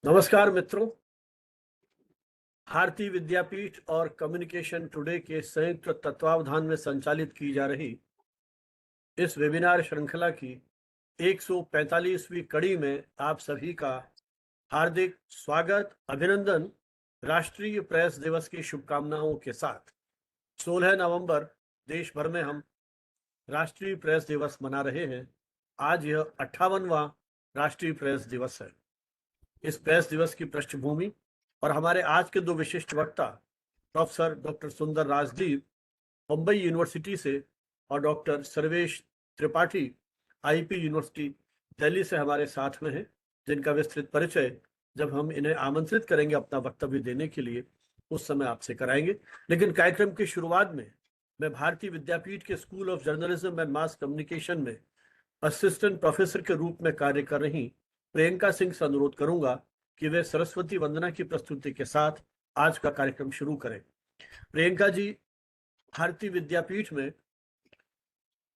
नमस्कार मित्रों। भारतीय विद्यापीठ और कम्युनिकेशन टुडे के संयुक्त तत्वावधान में संचालित की जा रही इस वेबिनार श्रृंखला की 145वीं कड़ी में आप सभी का हार्दिक स्वागत, अभिनंदन। राष्ट्रीय प्रेस दिवस की शुभकामनाओं के साथ 16 नवंबर देश भर में हम राष्ट्रीय प्रेस दिवस मना रहे हैं। आज यह 58वां राष्ट्रीय प्रेस दिवस है। इस प्रेस दिवस की पृष्ठभूमि और हमारे आज के दो विशिष्ट वक्ता प्रोफेसर डॉक्टर सुंदर राजदीप मुंबई यूनिवर्सिटी से और doctor Sarvesh Tripathi IP university Delhi से हमारे साथ में हैं, जिनका विस्तृत परिचय जब हम इन्हें आमंत्रित करेंगे अपना वक्तव्य देने के लिए उस समय आपसे कराएंगे। लेकिन कार्यक्रम की शुरुआत में मैं भारतीय विद्यापीठ के school of journalism and mass communication में असिस्टेंट प्रोफेसर के रूप में कार्य कर रही प्रियंका सिंह से अनुरोध करूंगा कि वे सरस्वती वंदना की प्रस्तुति के साथ आज का कार्यक्रम शुरू करें। प्रियंका जी भारतीय विद्यापीठ में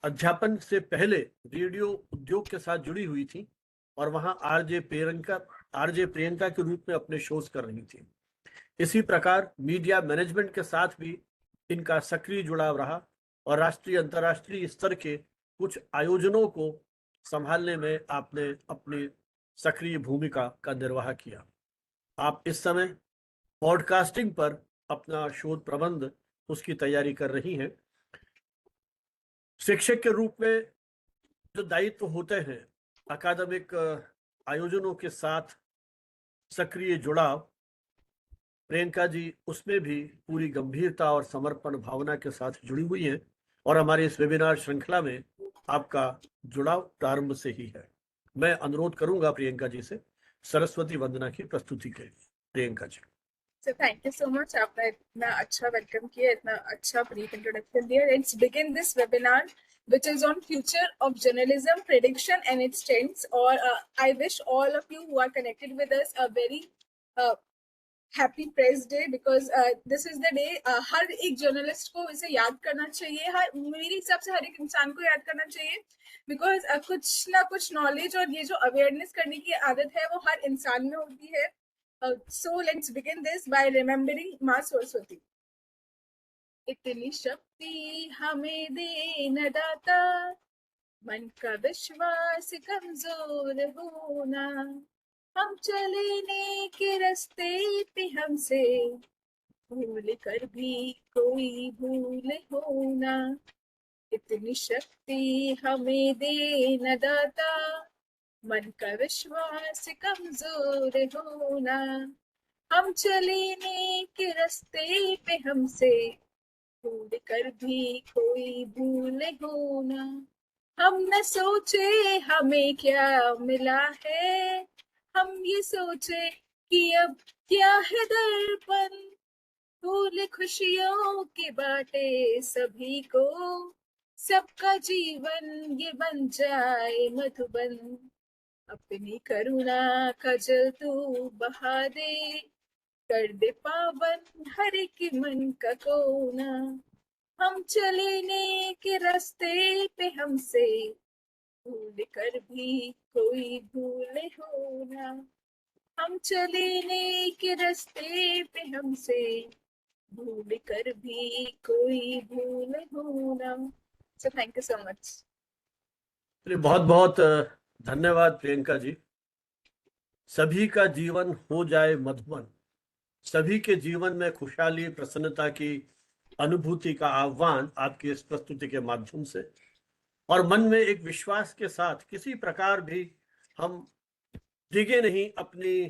अध्यापन से पहले रेडियो उद्योग के साथ जुड़ी हुई थी और वहां आरजे प्रियंका के रूप में अपने शोज कर रही थी। इसी प्रकार मीडिया मैनेजमेंट के साथ भी इनका सक्रिय जुड़ाव रहा और राष्ट्रीय अंतर्राष्ट्रीय स्तर के कुछ आयोजनों को संभालने में आपने अपनी सक्रिय भूमिका का निर्वाह किया। आप इस समय पॉडकास्टिंग पर अपना शोध प्रबंध उसकी तैयारी कर रही हैं। शिक्षक के रूप में जो दायित्व होते हैं, अकादमिक आयोजनों के साथ सक्रिय जुड़ाव, प्रियंका जी उसमें भी पूरी गंभीरता और समर्पण भावना के साथ जुड़ी हुई हैं और हमारे इस वेबिनार श्रृंखला में आपका जुड़ाव प्रारंभ से ही है। मैं अनुरोध करूंगा प्रियंका जी से सरस्वती वंदना की प्रस्तुति के लिए। Priyanka ji. So thank you so much. आपने इतना अच्छा वेलकम किया, इतना अच्छा ब्रीफ इंट्रोडक्शन दिया. Let's begin this webinar, which is on future of journalism, prediction and its trends. Or I wish all of you who are connected with us a very happy press day, because this is the day हर एक journalist को इसे याद करना चाहिए. मेरे हिसाब से हर एक इंसान को याद करना चाहिए, बिकॉज कुछ ना कुछ नॉलेज और ये जो अवेयरनेस करने की आदत है वो हर इंसान में होती है. So let's begin this by remembering माँ सरस्वती. इतनी शक्ति हमें दे न दाता, मन का विश्वास कमजोर होना, हम चलने के रास्ते पे हमसे भूल कर भी कोई भूल होना. इतनी शक्ति हमें दे न दाता, मन का विश्वास कमजोर होना, हम चलने के रास्ते पे हमसे भूल कर भी कोई भूल होना. हम न सोचे हमें क्या मिला है, हम ये सोचे कि अब क्या है दर्पण, फूल खुशियों के बाटे सभी को, सबका जीवन ये बन जाए मधुबन. अपनी करुणा का जल तू बहा दे, कर दे पावन हर एक मन का कोना. हम चलने के रास्ते पे हमसे भूल कर भी कोई भूल होना, हम चलने के रास्ते पे हमसे भूल कर भी कोई भूल होना. So thank you so much. बहुत बहुत धन्यवाद प्रियंका जी। सभी का जीवन हो जाए मधुबन, सभी के जीवन में खुशहाली प्रसन्नता की अनुभूति का आह्वान आपकी इस प्रस्तुति के माध्यम से, और मन में एक विश्वास के साथ किसी प्रकार भी हम डिगे नहीं, अपनी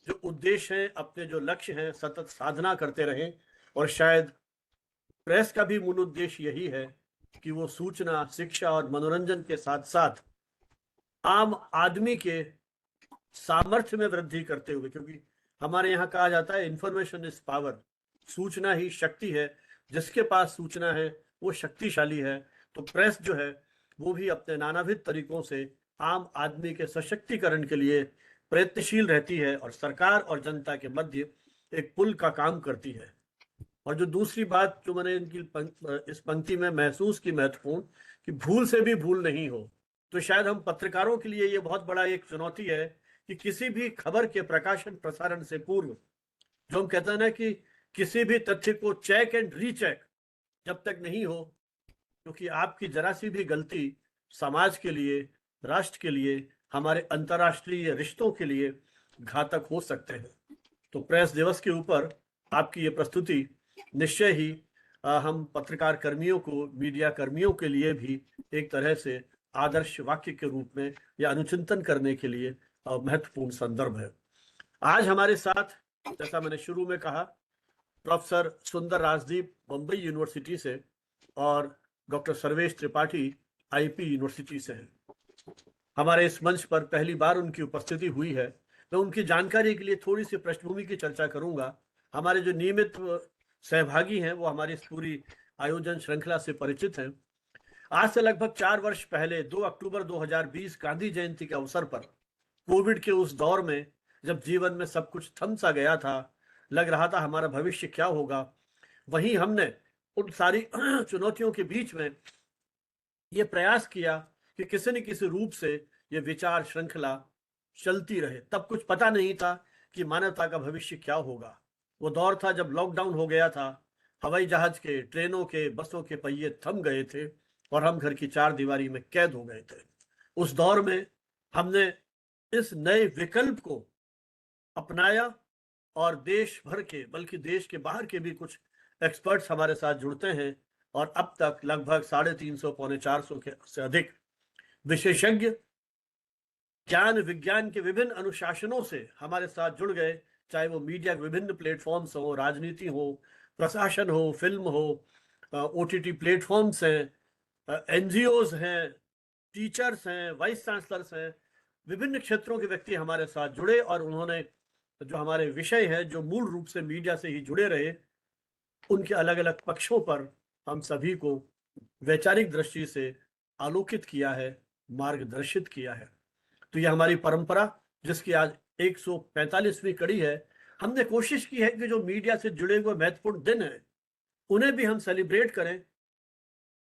जो उद्देश्य हैं, अपने जो लक्ष्य हैं, सतत साधना करते रहें. और शायद प्रेस का भी मूल उद्देश्य यही है कि वो सूचना, शिक्षा और मनोरंजन के साथ साथ आम आदमी के सामर्थ्य में वृद्धि करते हुए, क्योंकि हमारे यहाँ कहा जाता है इंफॉर्मेशन इज पावर, सूचना ही शक्ति है, जिसके पास सूचना है वो शक्तिशाली है. तो प्रेस जो है वो भी अपने नानाविध तरीकों से आम आदमी के सशक्तिकरण के लिए प्रयत्नशील रहती है और सरकार और जनता के मध्य एक पुल का काम करती है. और जो दूसरी बात जो मैंने इनकी इस पंक्ति में महसूस की महत्वपूर्ण, कि भूल से भी भूल नहीं हो, तो शायद हम पत्रकारों के लिए ये बहुत बड़ा एक चुनौती है कि किसी भी खबर के प्रकाशन प्रसारण से पूर्व, जो हम कहते हैं ना कि किसी भी तथ्य को चेक एंड रीचेक जब तक नहीं हो, क्योंकि आपकी जरा सी भी गलती समाज के लिए, राष्ट्र के लिए, हमारे अंतर्राष्ट्रीय रिश्तों के लिए घातक हो सकते हैं। तो प्रेस दिवस के ऊपर आपकी ये प्रस्तुति निश्चय ही हम पत्रकार कर्मियों को, मीडिया कर्मियों के लिए भी एक तरह से आदर्श वाक्य के रूप में या अनुचिंतन करने के लिए महत्वपूर्ण संदर्भ है। आज हमारे साथ, जैसा मैंने शुरू में कहा, प्रोफेसर सुंदर राजदीप बम्बई यूनिवर्सिटी से और doctor Sarvesh Tripathi IP university से हैं। हमारे इस मंच पर पहली बार उनकी उपस्थिति हुई है। मैं उनकी जानकारी के लिए थोड़ी सी पृष्ठभूमि की चर्चा करूंगा। हमारे जो नियमित सहभागी हैं वो हमारी इस पूरी आयोजन श्रृंखला से परिचित हैं। आज से लगभग 4 वर्ष पहले 2 अक्टूबर 2020 गांधी जयंती के अवसर पर, कोविड के उस दौर में जब जीवन में सब कुछ थम सा गया था, लग रहा था हमारा भविष्य क्या होगा, वहीं हमने उन सारी चुनौतियों के बीच में ये प्रयास किया कि किसी न किसी रूप से ये विचार श्रृंखला चलती रहे। तब कुछ पता नहीं था कि मानवता का भविष्य क्या होगा। वो दौर था जब लॉकडाउन हो गया था, हवाई जहाज के, ट्रेनों के, बसों के पहिए थम गए थे और हम घर की चार दीवारी में कैद हो गए थे। उस दौर में हमने इस नए विकल्प को अपनाया और देश भर के, बल्कि देश के बाहर के भी कुछ एक्सपर्ट्स हमारे साथ जुड़ते हैं और अब तक लगभग 350 पौने 400 के से अधिक विशेषज्ञ ज्ञान विज्ञान के विभिन्न अनुशासनों से हमारे साथ जुड़ गए, चाहे वो मीडिया के विभिन्न प्लेटफॉर्म्स हो, राजनीति हो, प्रशासन हो, फिल्म हो, ओटीटी प्लेटफॉर्म्स हैं, एनजीओज हैं, टीचर्स हैं, वाइस चांसलर्स हैं, विभिन्न क्षेत्रों के व्यक्ति हमारे साथ जुड़े और उन्होंने जो हमारे विषय है, जो मूल रूप से मीडिया से ही जुड़े रहे, उनके अलग अलग पक्षों पर हम सभी को वैचारिक दृष्टि से आलोकित किया है, मार्गदर्शित किया है। तो यह हमारी परंपरा, जिसकी आज 145वीं कड़ी है, हमने कोशिश की है कि जो मीडिया से जुड़े हुए महत्वपूर्ण दिन हैं उन्हें भी हम सेलिब्रेट करें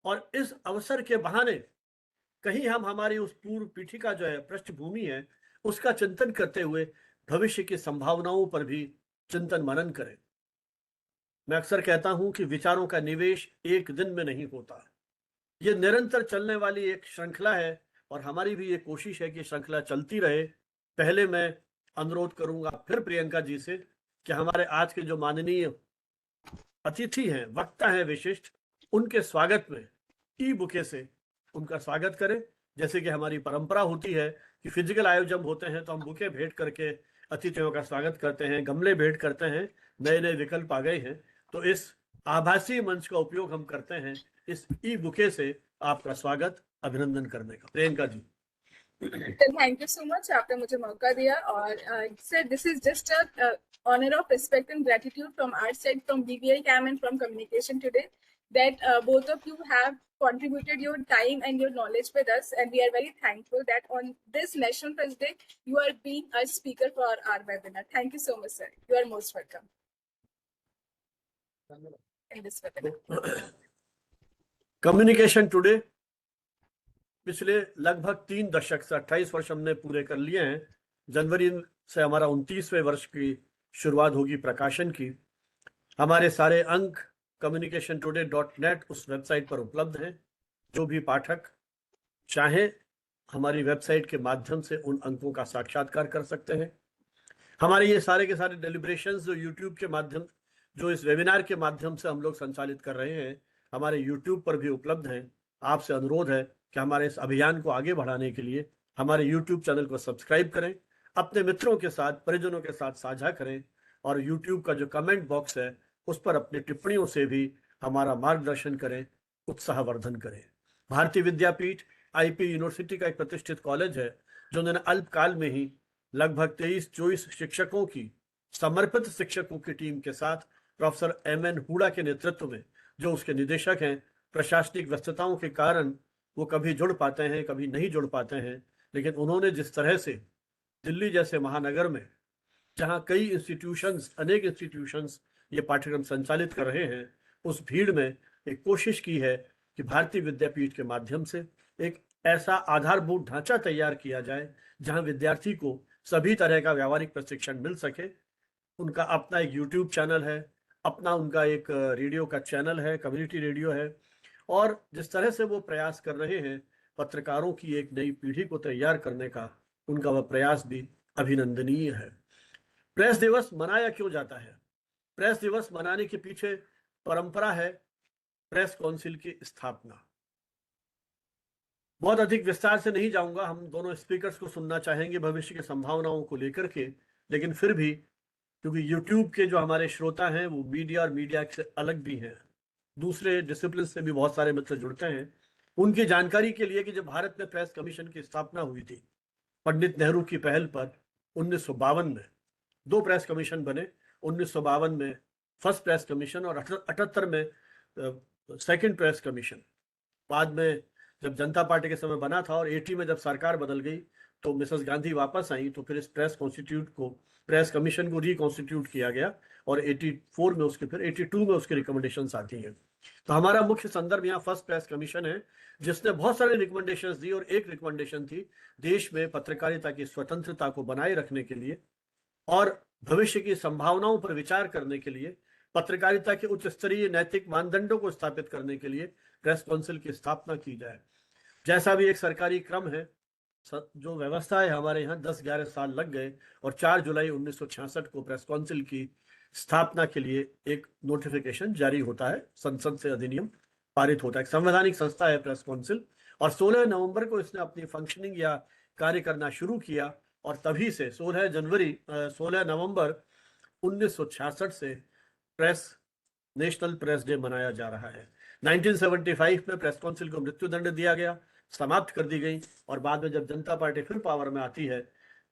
और इस अवसर के बहाने कहीं हम हमारी उस पूर्व पीठिका जो है, पृष्ठभूमि है, उसका चिंतन करते हुए भविष्य की संभावनाओं पर भी चिंतन मनन करें। मैं अक्सर कहता हूं कि विचारों का निवेश एक दिन में नहीं होता, ये निरंतर चलने वाली एक श्रृंखला है और हमारी भी ये कोशिश है कि श्रृंखला चलती रहे। पहले मैं अनुरोध करूंगा फिर प्रियंका जी से कि हमारे आज के जो माननीय अतिथि हैं, वक्ता हैं विशिष्ट, उनके स्वागत में ई बुके से उनका स्वागत करें। जैसे कि हमारी परंपरा होती है कि फिजिकल आयोजन होते हैं तो हम बुके भेंट करके अतिथियों का स्वागत करते हैं, गमले भेंट करते हैं, नए नए विकल्प आ गए हैं, तो इस आभासी मंच का उपयोग हम करते हैं इस ई बुके से आपका स्वागत, अभिनंदन करने का। Priyanka ji. Thank you so much, आपने मुझे मौका दिया और sir this is just a honor of respect and gratitude from our side, from BBI CAM and from Communication Today, that both of you have contributed your time and your knowledge with us, and we are very thankful that on this National Press Day you are being a speaker for our webinar. Thank you so much, sir. You are most welcome in this webinar. Communication today पिछले लगभग 3 दशक से 28 वर्ष हमने पूरे कर लिए हैं। जनवरी से हमारा 29वें वर्ष की शुरुआत होगी प्रकाशन की। हमारे सारे अंक communicationtoday.net उस वेबसाइट पर उपलब्ध हैं। जो भी पाठक चाहे हमारी वेबसाइट के माध्यम से उन अंकों का साक्षात्कार कर सकते हैं। हमारे ये सारे के सारे डेलिब्रेशंस जो यूट्यूब के माध्यम, जो इस वेबिनार के माध्यम से हम लोग संचालित कर रहे हैं, हमारे यूट्यूब पर भी उपलब्ध हैं। आपसे अनुरोध है कि हमारे इस अभियान को आगे बढ़ाने के लिए हमारे यूट्यूब चैनल को सब्सक्राइब करें, अपने मित्रों के साथ, परिजनों के साथ साझा करें और यूट्यूब का जो कमेंट बॉक्स है उस पर अपनी टिप्पणियों से भी हमारा मार्गदर्शन करें, उत्साहवर्धन करें। भारतीय विद्यापीठ आईपी यूनिवर्सिटी का एक प्रतिष्ठित कॉलेज है जो उन्होंने अल्पकाल में ही लगभग 23-24 शिक्षकों की, समर्पित शिक्षकों की टीम के साथ प्रोफेसर MN हुडा के नेतृत्व में, जो उसके निदेशक हैं, प्रशासनिक व्यस्तताओं के कारण वो कभी जुड़ पाते हैं, कभी नहीं जुड़ पाते हैं, लेकिन उन्होंने जिस तरह से दिल्ली जैसे महानगर में, जहां कई इंस्टीट्यूशंस, अनेक इंस्टीट्यूशंस ये पाठ्यक्रम संचालित कर रहे हैं, उस भीड़ में एक कोशिश की है कि भारतीय विद्यापीठ के माध्यम से एक ऐसा आधारभूत ढांचा तैयार किया जाए जहां विद्यार्थी को सभी तरह का व्यावहारिक प्रशिक्षण मिल सके। उनका अपना एक यूट्यूब चैनल है, अपना उनका एक रेडियो का चैनल है, कम्युनिटी रेडियो है, और जिस तरह से वो प्रयास कर रहे हैं पत्रकारों की एक नई पीढ़ी को तैयार करने का, उनका वह प्रयास भी अभिनंदनीय है। प्रेस दिवस मनाया क्यों जाता है? प्रेस दिवस मनाने के पीछे परंपरा है प्रेस काउंसिल की स्थापना। बहुत अधिक विस्तार से नहीं जाऊंगा, हम दोनों स्पीकर्स को सुनना चाहेंगे भविष्य की संभावनाओं को लेकर के, लेकिन फिर भी क्योंकि यूट्यूब के जो हमारे श्रोता हैं वो मीडिया और मीडिया से अलग भी हैं, दूसरे डिसिप्लिन से भी बहुत सारे मित्र जुड़ते हैं, उनकी जानकारी के लिए कि जब भारत में प्रेस कमीशन की स्थापना हुई थी पंडित नेहरू की पहल पर 1952 में, दो प्रेस कमीशन बने। 1952 में फर्स्ट प्रेस कमीशन और 78 में सेकंड प्रेस कमीशन। बाद में जब जनता पार्टी के समय बना था और 80 में जब सरकार बदल गई तो मिसेस गांधी वापस आई, तो फिर इस प्रेस कमीशन को रिकॉन्स्टिट्यूट किया गया और 84 में उसके, फिर 82 में उसके रिकमेंडेशंस आती हैं। तो हमारा मुख्य संदर्भ यहाँ फर्स्ट प्रेस कमीशन है, जिसने बहुत सारे रिकमेंडेशंस दी, और एक रिकमेंडेशन थी देश में पत्रकारिता की स्वतंत्रता को बनाए रखने के लिए और भविष्य की संभावनाओं पर विचार करने के लिए, पत्रकारिता के उच्च स्तरीय नैतिक मानदंडों को स्थापित करने के लिए प्रेस काउंसिल की स्थापना की जाए। जैसा भी एक सरकारी क्रम है, जो व्यवस्था है, हमारे यहाँ 10-11 साल लग गए और 4 जुलाई 1966 को प्रेस काउंसिल की स्थापना के लिए एक नोटिफिकेशन जारी होता है, संसद से अधिनियम पारित होता है। एक संवैधानिक संस्था है प्रेस काउंसिल, और 16 नवंबर को इसने अपनी फंक्शनिंग या कार्य करना शुरू किया, और तभी से 16 नवंबर 1966 से नेशनल प्रेस डे मनाया जा रहा है। 1975 में प्रेस काउंसिल को मृत्युदंड दिया गया, समाप्त कर दी गई, और बाद में जब जनता पार्टी फिर पावर में आती है,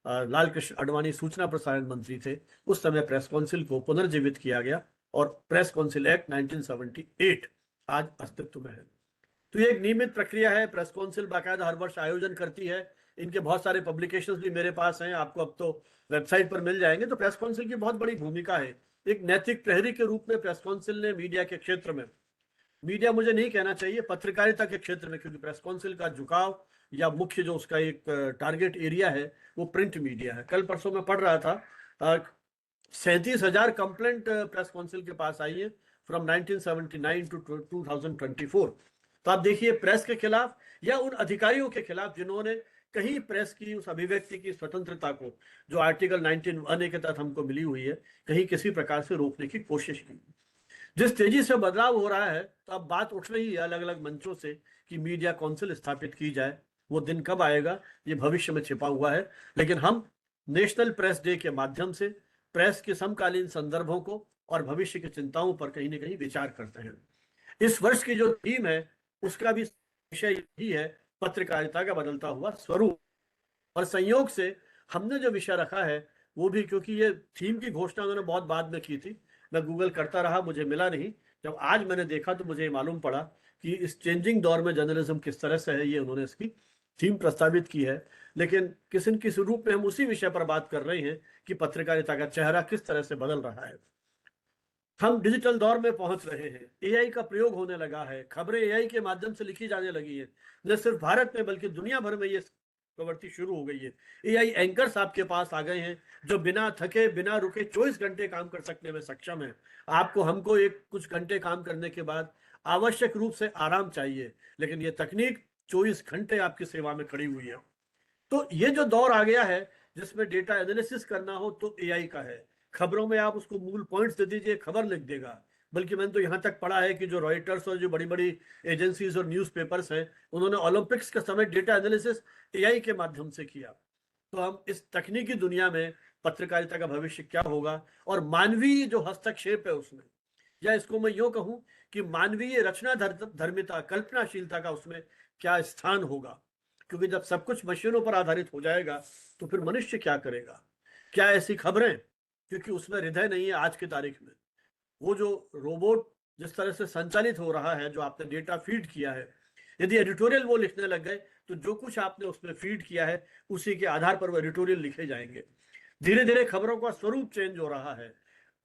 लाल कृष्ण आडवाणी सूचना प्रसारण मंत्री थे, उस समय प्रेस काउंसिल को पुनर्जीवित किया गया और प्रेस काउंसिल एक्ट 1978 आज अस्तित्व में है। तो ये एक नियमित प्रक्रिया है। प्रेस काउंसिल बाकायदा हर वर्ष आयोजन करती है, इनके बहुत सारे पब्लिकेशंस भी मेरे पास हैं, आपको अब तो वेबसाइट पर मिल जाएंगे। तो प्रेस काउंसिल की बहुत बड़ी भूमिका है। एक नैतिक प्रहरी के रूप में प्रेस काउंसिल ने मीडिया के क्षेत्र में, मीडिया मुझे नहीं कहना चाहिए, पत्रकारिता के क्षेत्र में, क्योंकि प्रेस काउंसिल का झुकाव या मुख्य जो उसका एक टारगेट एरिया है वो प्रिंट मीडिया है। कल परसों में पढ़ रहा था 37,000 कंप्लेंट प्रेस काउंसिल के पास आई है फ्रॉम 1979 टू 2024। तो आप देखिए, प्रेस के खिलाफ या उन अधिकारियों के खिलाफ जिन्होंने कहीं प्रेस की उस अभिव्यक्ति की स्वतंत्रता को, जो आर्टिकल 19(1) के तहत हमको मिली हुई है, कहीं किसी प्रकार से रोकने की कोशिश की। जिस तेजी से बदलाव हो रहा है, तो अब बात उठ रही है अलग अलग मंचों से कि मीडिया काउंसिल स्थापित की जाए। वो दिन कब आएगा ये भविष्य में छिपा हुआ है, लेकिन हम नेशनल प्रेस डे के माध्यम से प्रेस के समकालीन संदर्भों को और भविष्य की चिंताओं पर कहीं ना कहीं विचार करते हैं। इस वर्ष की जो थीम है उसका भी विषय यही है, पत्रकारिता का बदलता हुआ स्वरूप। और संयोग से हमने जो विषय रखा है वो भी, क्योंकि ये थीम की घोषणा उन्होंने बहुत बाद में की थी, मैं गूगल करता रहा, मुझे मिला नहीं। जब आज मैंने देखा तो मुझे मालूम पड़ा कि इस चेंजिंग दौर में जर्नलिज्म किस तरह से है, ये उन्होंने इसकी थीम प्रस्तावित की है। लेकिन किस न किस रूप में हम उसी विषय पर बात कर रहे हैं कि पत्रकारिता का चेहरा किस तरह से बदल रहा है। हम डिजिटल दौर में पहुंच रहे हैं, एआई का प्रयोग होने लगा है, खबरें एआई के माध्यम से लिखी जाने लगी है। न सिर्फ भारत में बल्कि दुनिया भर में ये प्रवृत्ति शुरू हो गई है। एआई एंकर्स आपके पास आ गए हैं जो बिना थके बिना रुके 24 घंटे काम कर सकने में सक्षम है। आपको हमको एक कुछ घंटे काम करने के बाद आवश्यक रूप से आराम चाहिए, लेकिन ये तकनीक 24 घंटे आपकी सेवा में खड़ी हुई है। तो ये जो दौर आ गया है जिसमें डेटा एनालिसिस करना हो तो एआई का है। खबरों में आप उसको मूल पॉइंट्स दे दीजिए, खबर लिख देगा। बल्कि मैंने तो यहाँ तक पढ़ा है कि जो रॉयटर्स और जो बड़ी बड़ी एजेंसीज और न्यूज़पेपर्स हैं, उन्होंने ओलंपिक्स के समय डेटा एनालिसिस एआई के माध्यम से किया। तो हम इस तकनीकी दुनिया में पत्रकारिता का भविष्य क्या होगा, और मानवीय जो हस्तक्षेप है उसमें, या इसको मैं यूं कहूं कि मानवीय रचना धर्मिता, कल्पनाशीलता का उसमें क्या स्थान होगा। क्योंकि जब सब कुछ मशीनों पर आधारित हो जाएगा तो फिर मनुष्य क्या करेगा? क्या ऐसी खबरें, क्योंकि उसमें हृदय नहीं है आज की तारीख में, वो जो रोबोट जिस तरह से संचालित हो रहा है, जो आपने डेटा फीड किया है, यदि एडिटोरियल वो लिखने लग गए तो जो कुछ आपने उसमें फीड किया है उसी के आधार पर वो एडिटोरियल लिखे जाएंगे। धीरे धीरे खबरों का स्वरूप चेंज हो रहा है।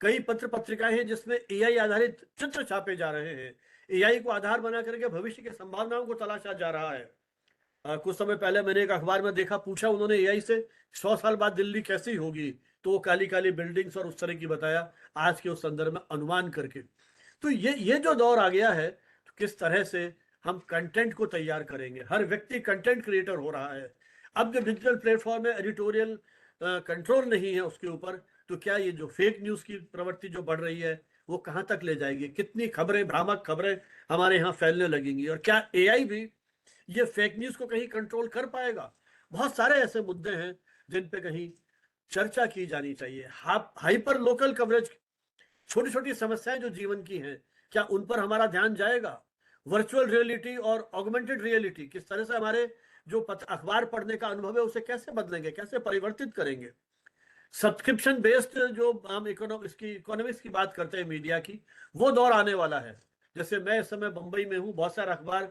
कई पत्र पत्रिकाएं हैं जिसमें एआई आधारित चित्र छापे जा रहे हैं। एआई को आधार बना करके भविष्य की संभावनाओं को तलाशा जा रहा है। कुछ समय पहले मैंने एक अखबार में देखा, पूछा उन्होंने एआई से 100 साल बाद दिल्ली कैसी होगी, तो वो काली काली बिल्डिंग्स और उस तरह की बताया, आज के उस संदर्भ में अनुमान करके। तो ये जो दौर आ गया है, तो किस तरह से हम कंटेंट को तैयार करेंगे। हर व्यक्ति कंटेंट क्रिएटर हो रहा है। अब जो डिजिटल प्लेटफॉर्म है, एडिटोरियल कंट्रोल नहीं है उसके ऊपर, तो क्या ये जो फेक न्यूज़ की प्रवृत्ति जो बढ़ रही है वो कहाँ तक ले जाएगी, कितनी खबरें, भ्रामक खबरें हमारे यहाँ फैलने लगेंगी, और क्या एआई भी ये फेक न्यूज़ को कहीं कंट्रोल कर पाएगा। बहुत सारे ऐसे मुद्दे हैं जिन पे कहीं चर्चा की जानी चाहिए। हाइपर लोकल कवरेज, छोटी छोटी समस्याएं जो जीवन की हैं, क्या उन पर हमारा ध्यान जाएगा। वर्चुअल रियलिटी और ऑगमेंटेड रियलिटी, किस तरह से हमारे जो अखबार पढ़ने का अनुभव है उसे कैसे बदलेंगे, कैसे परिवर्तित करेंगे। सब्सक्रिप्शन बेस्ड जो हम इकोनॉमिक्स की बात करते हैं मीडिया की, वो दौर आने वाला है। जैसे मैं इस समय बंबई में हूँ, बहुत सारे अखबार,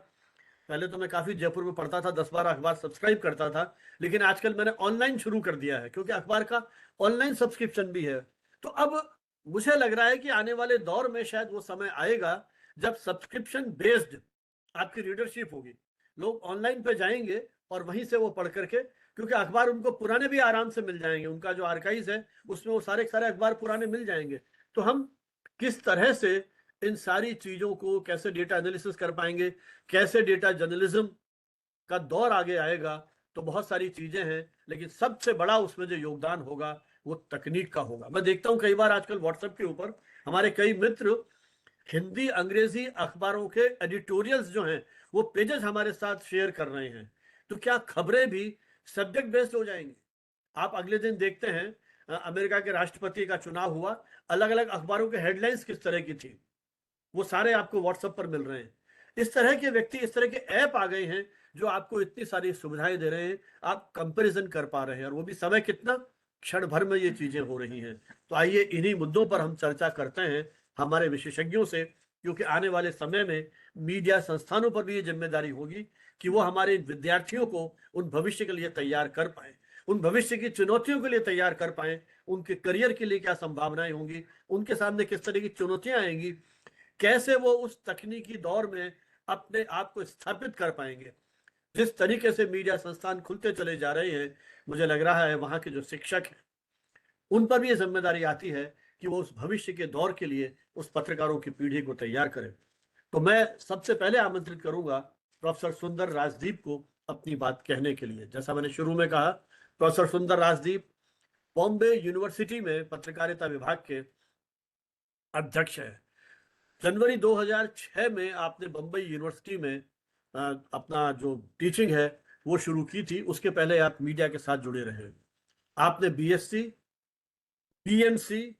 पहले तो मैं काफी जयपुर में पढ़ता था, 10-12 अखबार सब्सक्राइब करता था, लेकिन आजकल मैंने ऑनलाइन शुरू कर दिया है, क्योंकि अखबार का ऑनलाइन सब्सक्रिप्शन भी है। तो अब मुझे लग रहा है कि आने वाले दौर में शायद वो समय आएगा जब सब्सक्रिप्शन बेस्ड आपकी रीडरशिप होगी। लोग ऑनलाइन पे जाएंगे और वहीं से वो पढ़ करके, क्योंकि अखबार उनको पुराने भी आराम से मिल जाएंगे, उनका जो आर्काइव है उसमें वो सारे सारे अखबार पुराने मिल जाएंगे। तो हम किस तरह से इन सारी चीजों को कैसे डेटा एनालिसिस कर पाएंगे, कैसे डेटा जर्नलिज्म का दौर आगे आएगा, तो बहुत सारी चीजें हैं, लेकिन सबसे बड़ा उसमें जो योगदान होगा वो तकनीक का होगा। मैं देखता हूं कई बार आजकल व्हाट्सएप के ऊपर हमारे कई मित्र हिंदी अंग्रेजी अखबारों के एडिटोरियल्स जो हैं वो पेजेस हमारे साथ शेयर कर रहे हैं। तो क्या खबरें भी सब्जेक्ट बेस्ड हो जाएंगी। आप अगले दिन देखते हैं अमेरिका के राष्ट्रपति का चुनाव हुआ, अलग अलग अखबारों के हेडलाइंस किस तरह की थी, वो सारे आपको व्हाट्सएप पर मिल रहे हैं। इस तरह के व्यक्ति, इस तरह के ऐप आ गए हैं जो आपको इतनी सारी सुविधाएं दे रहे हैं, आप कंपैरिजन कर पा रहे हैं, और वो भी समय कितना, क्षण भर में ये चीजें हो रही हैं। तो आइए इन्हीं मुद्दों पर हम चर्चा करते हैं हमारे विशेषज्ञों से, क्योंकि आने वाले समय में मीडिया संस्थानों पर भी ये जिम्मेदारी होगी कि वो हमारे विद्यार्थियों को उन भविष्य के लिए तैयार कर पाए, उन भविष्य की चुनौतियों के लिए तैयार कर पाए, उनके करियर के लिए क्या संभावनाएं होंगी, उनके सामने किस तरह की चुनौतियां आएंगी, कैसे वो उस तकनीकी दौर में अपने आप को स्थापित कर पाएंगे। जिस तरीके से मीडिया संस्थान खुलते चले जा रहे हैं, मुझे लग रहा है वहां के जो शिक्षक हैं उन पर भी ये जिम्मेदारी आती है कि वो उस भविष्य के दौर के लिए उस पत्रकारों की पीढ़ी को तैयार करें। तो मैं सबसे पहले आमंत्रित करूंगा प्रोफेसर सुंदर राजदीप को अपनी बात कहने के लिए। जैसा मैंने शुरू में कहा, प्रोफेसर सुंदर राजदीप बॉम्बे यूनिवर्सिटी में पत्रकारिता विभाग के अध्यक्ष है। जनवरी 2006 में आपने बम्बई यूनिवर्सिटी में अपना जो टीचिंग है वो शुरू की थी। उसके पहले आप मीडिया के साथ जुड़े रहे। आपने बीएससी, पीएमसी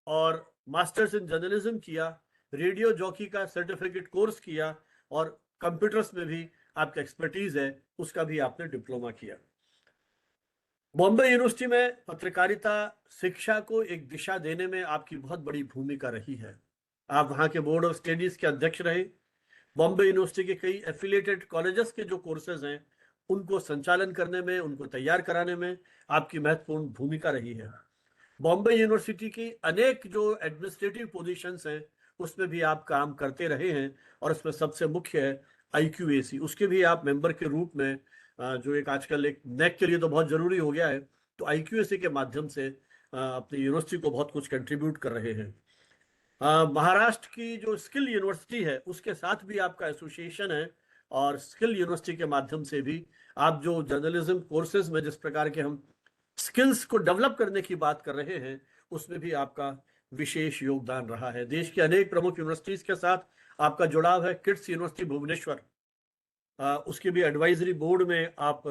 और मास्टर्स इन जर्नलिज्म किया, रेडियो जॉकी का सर्टिफिकेट कोर्स किया, और कंप्यूटर्स में भी आपका एक्सपर्टीज है, उसका भी आपने डिप्लोमा किया। बॉम्बे यूनिवर्सिटी में पत्रकारिता शिक्षा को एक दिशा देने में आपकी बहुत बड़ी भूमिका रही है। आप वहाँ के बोर्ड ऑफ स्टडीज के अध्यक्ष रहे। बॉम्बे यूनिवर्सिटी के कई एफिलिएटेड कॉलेजेस के जो कोर्सेज हैं उनको संचालन करने में, उनको तैयार कराने में आपकी महत्वपूर्ण भूमिका रही है। बॉम्बे यूनिवर्सिटी की अनेक जो एडमिनिस्ट्रेटिव पोजीशंस हैं उसमें भी आप काम करते रहे हैं, और उसमें सबसे मुख्य है IQAC, उसके भी आप मेंबर के रूप में, जो एक आजकल एक नेक के लिए तो बहुत जरूरी हो गया है, तो IQAC के माध्यम से अपनी यूनिवर्सिटी को बहुत कुछ कंट्रीब्यूट कर रहे हैं। महाराष्ट्र की जो स्किल यूनिवर्सिटी है उसके साथ भी आपका एसोसिएशन है, और स्किल यूनिवर्सिटी के माध्यम से भी आप जो जर्नलिज्म कोर्सेज में जिस प्रकार के हम स्किल्स को डेवलप करने की बात कर रहे हैं उसमें भी आपका विशेष योगदान रहा है। देश के अनेक प्रमुख यूनिवर्सिटीज के साथ आपका जुड़ाव है। किट्स यूनिवर्सिटी भुवनेश्वर, उसके भी एडवाइजरी बोर्ड में आप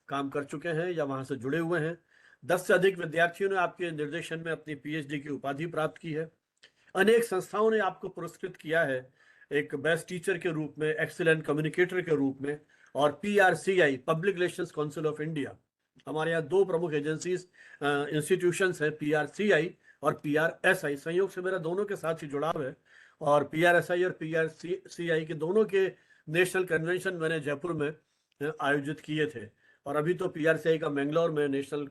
काम कर चुके हैं या वहां से जुड़े हुए हैं। 10 से अधिक विद्यार्थियों ने आपके निर्देशन में अपनी PhD की उपाधि प्राप्त की है। अनेक संस्थाओं ने आपको पुरस्कृत किया है, एक बेस्ट टीचर के रूप में, एक्सीलेंट कम्युनिकेटर के रूप में, और PRCI public relations council of India, हमारे यहाँ दो प्रमुख एजेंसीज इंस्टीट्यूशंस हैं, PRCI और PRSI। संयोग से मेरा दोनों के साथ ही जुड़ाव है, और PRSI और PRCI के दोनों के नेशनल कन्वेंशन मैंने जयपुर में आयोजित किए थे, और अभी तो PRCI का मैंगलोर में नेशनल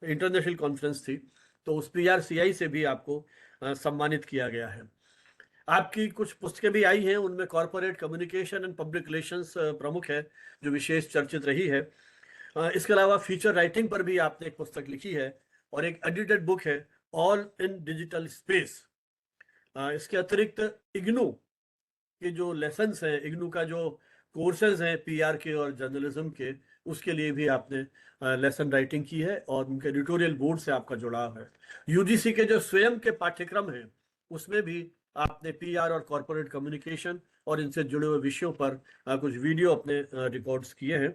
इंटरनेशनल कॉन्फ्रेंस थी, तो उस PRCI से भी आपको सम्मानित किया गया है। आपकी कुछ पुस्तकें भी आई हैं, उनमें corporate communication and public relations प्रमुख है, जो विशेष चर्चित रही है। इसके अलावा फीचर राइटिंग पर भी आपने एक पुस्तक लिखी है और एक एडिटेड बुक है, ऑल इन डिजिटल स्पेस। इसके अतिरिक्त इग्नू के जो लेसन्स हैं, इग्नू का जो कोर्सेज हैं पीआर के और जर्नलिज्म के, उसके लिए भी आपने लेसन राइटिंग की है और उनके एडिटोरियल बोर्ड से आपका जुड़ाव है। यूजीसी के जो स्वयं के पाठ्यक्रम हैं, उसमें भी आपने पीआर और कॉरपोरेट कम्युनिकेशन और इनसे जुड़े हुए विषयों पर कुछ वीडियो अपने रिकॉर्ड्स किए हैं।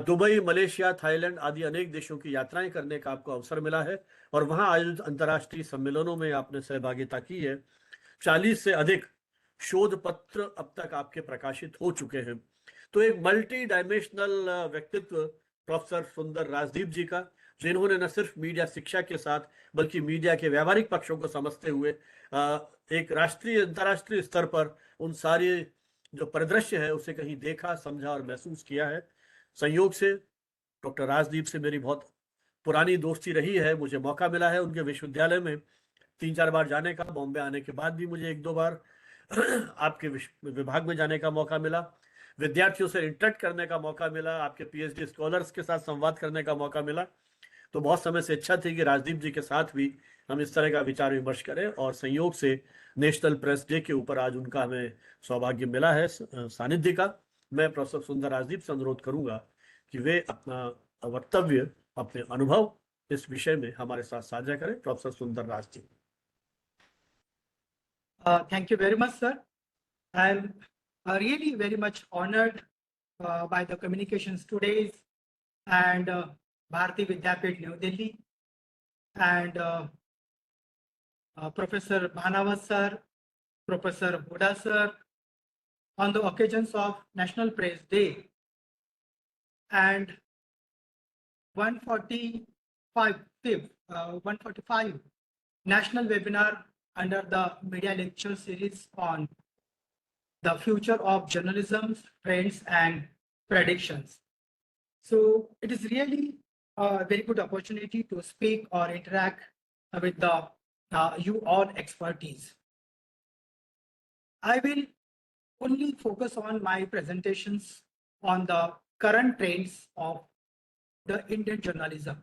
दुबई, मलेशिया, थाईलैंड आदि अनेक देशों की यात्राएं करने का आपको अवसर मिला है और वहां आयोजित अंतर्राष्ट्रीय सम्मेलनों में आपने सहभागिता की है। 40 से अधिक शोध पत्र अब तक आपके प्रकाशित हो चुके हैं। तो एक मल्टी डायमेंशनल व्यक्तित्व प्रोफेसर सुंदर राजदीप जी का, जिन्होंने न सिर्फ मीडिया शिक्षा के साथ बल्कि मीडिया के व्यावहारिक पक्षों को समझते हुए एक राष्ट्रीय अंतर्राष्ट्रीय स्तर पर उन सारे जो परिदृश्य है उसे कहीं देखा, समझा और महसूस किया है। संयोग से डॉक्टर राजदीप से मेरी बहुत पुरानी दोस्ती रही है। मुझे मौका मिला है उनके विश्वविद्यालय में 3-4 बार जाने का। बॉम्बे आने के बाद भी मुझे 1-2 बार आपके विभाग में जाने का मौका मिला, विद्यार्थियों से इंटरेक्ट करने का मौका मिला, आपके पीएचडी स्कॉलर्स के साथ संवाद करने का मौका मिला। तो बहुत समय से इच्छा थी कि राजदीप जी के साथ भी हम इस तरह का विचार विमर्श करें और संयोग से नेशनल प्रेस डे के ऊपर आज उनका हमें सौभाग्य मिला है सानिध्य का। मैं प्रोफेसर सुंदर राजदीप से अनुरोध करूंगा कि वे अपना वक्तव्य, अपने अनुभव इस विषय में हमारे साथ साझा करें। प्रोफेसर सुंदर Rajdeep. Thank you very much, sir. I'm really very much honored by the Communications Todays and Bharati Vidyapeeth, New Delhi, and Professor Bhanawat sir, Professor Huda sir, on the occasions of National Press Day and 145 national webinar under the media lecture series on the future of journalism, trends and predictions. So it is really a very good opportunity to speak or interact with the you all expertise. I will only focus on my presentations on the current trends of the Indian journalism.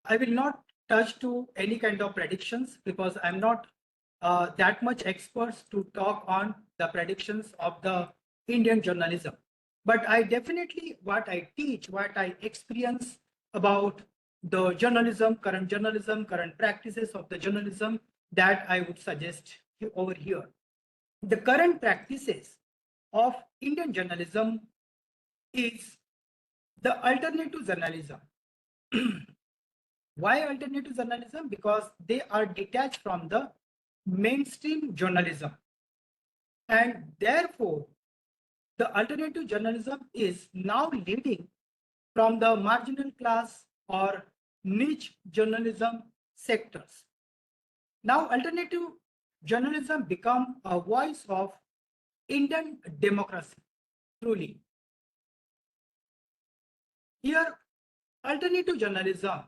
I will not touch to any kind of predictions because I'm not that much experts to talk on the predictions of the Indian journalism. But I definitely, what I teach, what I experience about the journalism, current practices of the journalism, that I would suggest over here. The current practices of Indian journalism is the alternative journalism. Why alternative journalism? Because they are detached from the mainstream journalism. And therefore, the alternative journalism is now leading from the marginal class or niche journalism sectors. Now, alternative journalism become a voice of Indian democracy, truly. Here, alternative journalism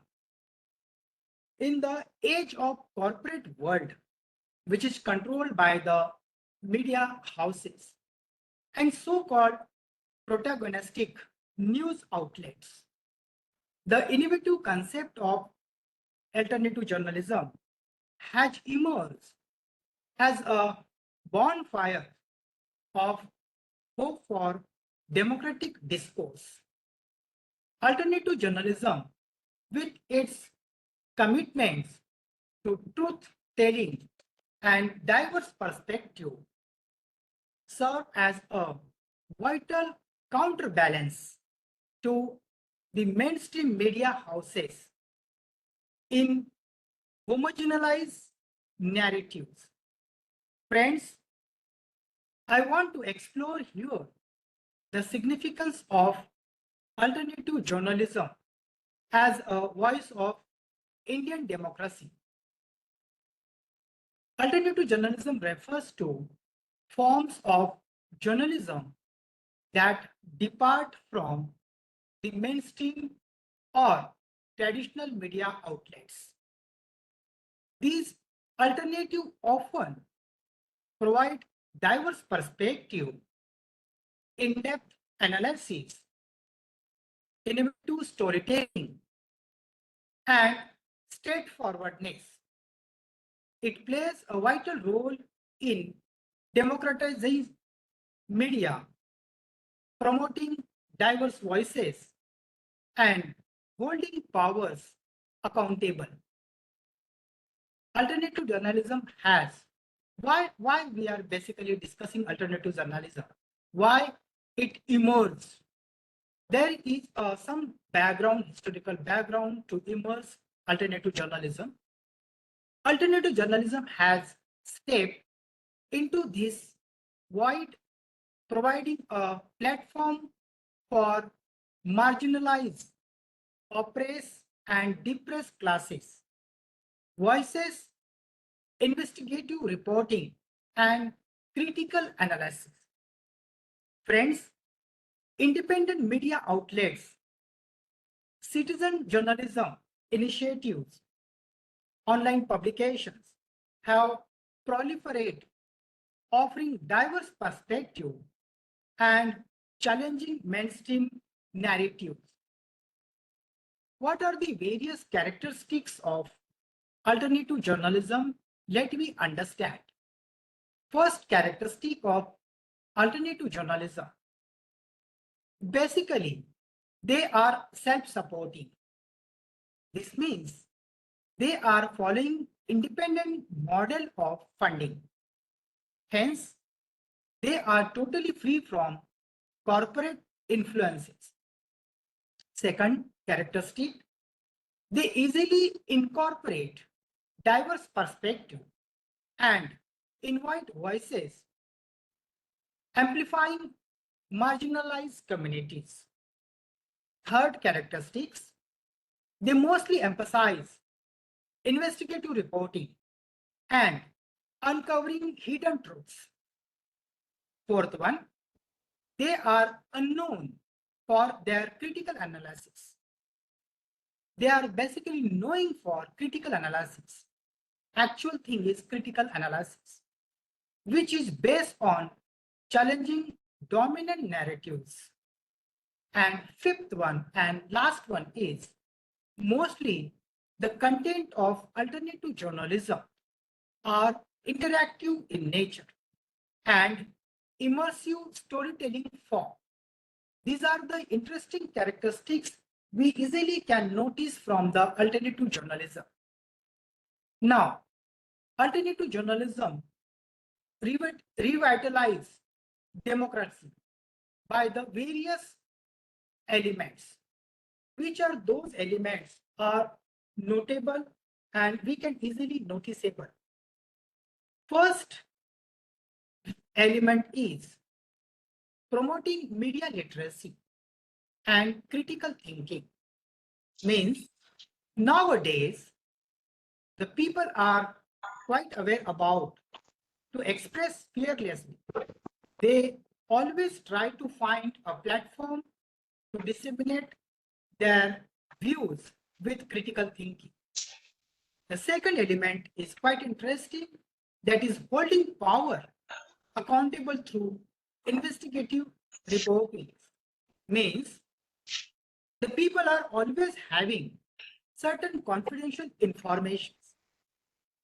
in the age of corporate world, which is controlled by the media houses and so-called protagonistic news outlets. The innovative concept of alternative journalism has emerged as a bonfire of hope for democratic discourse. Alternative journalism, with its commitments to truth-telling and diverse perspective, serve as a vital counterbalance to the mainstream media houses in homogenized narratives. Friends, I want to explore here the significance of alternative journalism as a voice of Indian democracy. Alternative journalism refers to forms of journalism that depart from the mainstream or traditional media outlets. These alternative often provide diverse perspective, in-depth analysis, innovative storytelling, and straightforwardness. It plays a vital role in democratizing media, promoting diverse voices, and holding powers accountable. Alternative journalism has why we are basically discussing alternative journalism, why it emerged. There is some background, historical background to emerge alternative journalism. Alternative journalism has stepped into this void, providing a platform for marginalized, oppressed, and depressed classes, voices, investigative reporting, and critical analysis. Friends, independent media outlets, citizen journalism initiatives, online publications have proliferated, offering diverse perspective and challenging mainstream narratives. What are the various characteristics of alternative journalism? Let me understand. First characteristic of alternative journalism. Basically, they are self-supporting. This means they are following independent model of funding. Hence, they are totally free from corporate influences. Second characteristic, they easily incorporate diverse perspective and invite voices, amplifying marginalized communities. Third characteristics, they mostly emphasize investigative reporting and uncovering hidden truths. Fourth one, they are unknown for their critical analysis. They are basically knowing for critical analysis. Actual thing is critical analysis, which is based on challenging dominant narratives. And fifth one and last one is mostly the content of alternative journalism are interactive in nature and immersive storytelling form. These are the interesting characteristics we easily can notice from the alternative journalism. Now, alternative journalism revitalize democracy by the various elements. Which are those elements are notable and we can easily noticeable. First element is promoting media literacy and critical thinking. Means nowadays the people are quite aware about to express fearlessly. They always try to find a platform to disseminate their views with critical thinking. The second element is quite interesting, that is holding power accountable through investigative reporting. Means the people are always having certain confidential information.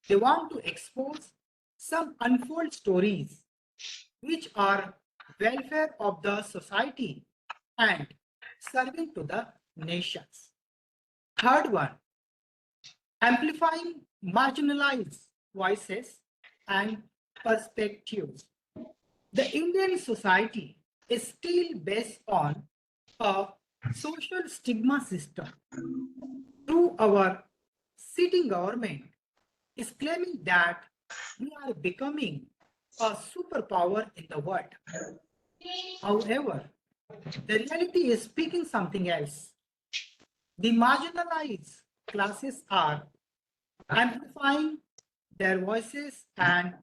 They want to expose some unfold stories which are welfare of the society and serving to the nations. Third one, amplifying marginalized voices and perspectives. The Indian society is still based on a social stigma system. Through our sitting government is claiming that we are becoming a superpower in the world. However, the reality is speaking something else. The marginalized classes are amplifying their voices and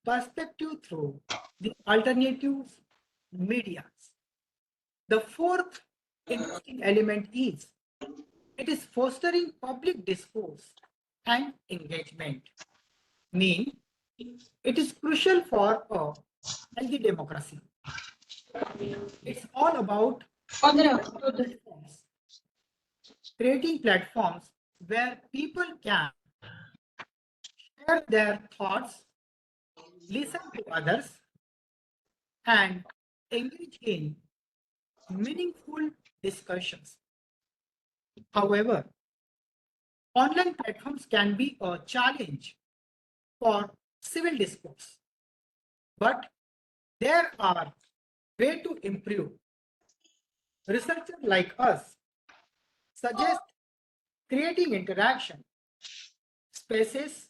perspective through the alternative medias. The fourth interesting element is it is fostering public discourse and engagement. mean it is crucial for a healthy democracy. It's all about platforms, creating platforms where people can share their thoughts, listen to others, and engage in meaningful discussions. However, online platforms can be a challenge for civil discourse, but there are ways to improve. Researchers like us suggest creating interaction spaces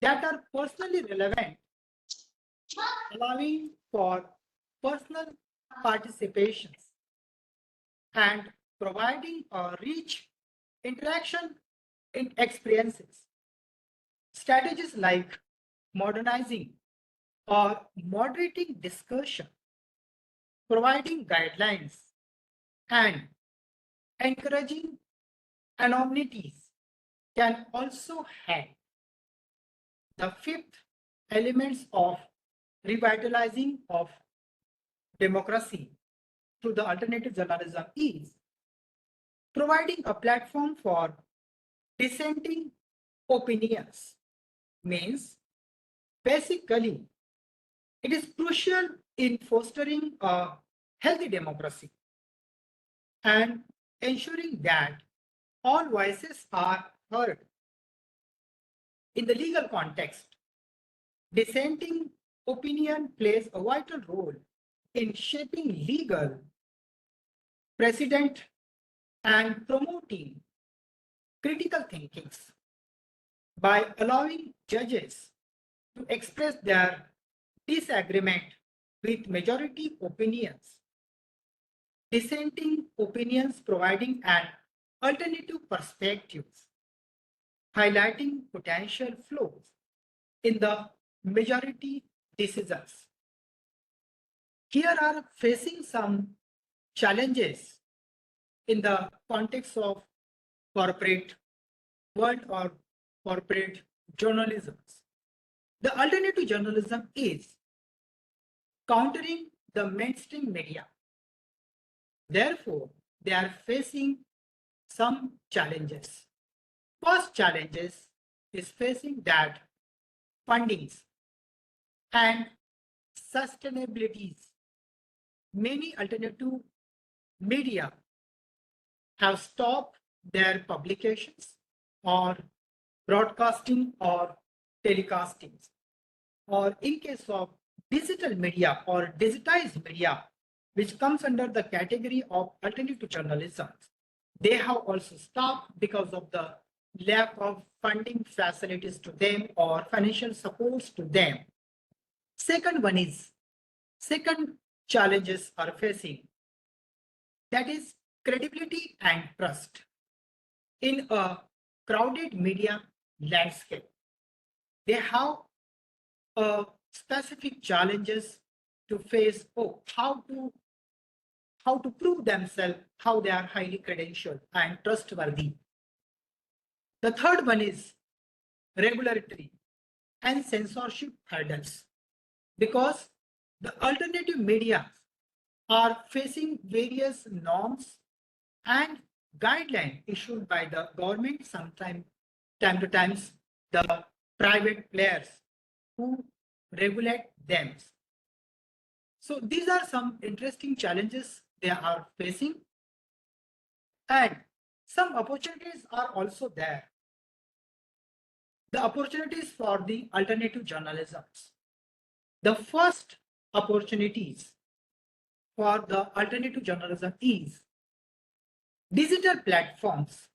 that are personally relevant, allowing for personal participations and providing a rich interaction in experiences. Strategies like modernizing or moderating discussion, providing guidelines, and encouraging anonymities can also help. The fifth elements of revitalizing of democracy through the alternative journalism is providing a platform for dissenting opinions. Means basically it is crucial in fostering a healthy democracy and ensuring that all voices are heard. In the legal context, dissenting opinion plays a vital role in shaping legal precedent and promoting critical thinkings by allowing judges to express their disagreement with majority opinions. Dissenting opinions providing an alternative perspective, highlighting potential flaws in the majority decisions. Here are facing some challenges in the context of corporate world or corporate journalism. The alternative journalism is countering the mainstream media. Therefore, they are facing some challenges. First challenges is facing that fundings and sustainabilities. Many alternative media have stopped their publications or broadcasting or telecasting. Or in case of digital media or digitized media, which comes under the category of alternative journalism, they have also stopped because of the lack of funding facilities to them or financial supports to them. Second challenges are facing, that is credibility and trust in a crowded media landscape. They have specific challenges to face. How to prove themselves, how they are highly credentialed and trustworthy. The third one is regulatory and censorship hurdles, because the alternative media are facing various norms and guidelines issued by the government, sometimes time to times the private players who regulate them. So these are some interesting challenges they are facing, and some opportunities are also there. The opportunities for the alternative journalism. The first opportunities for the alternative journalism is digital platforms.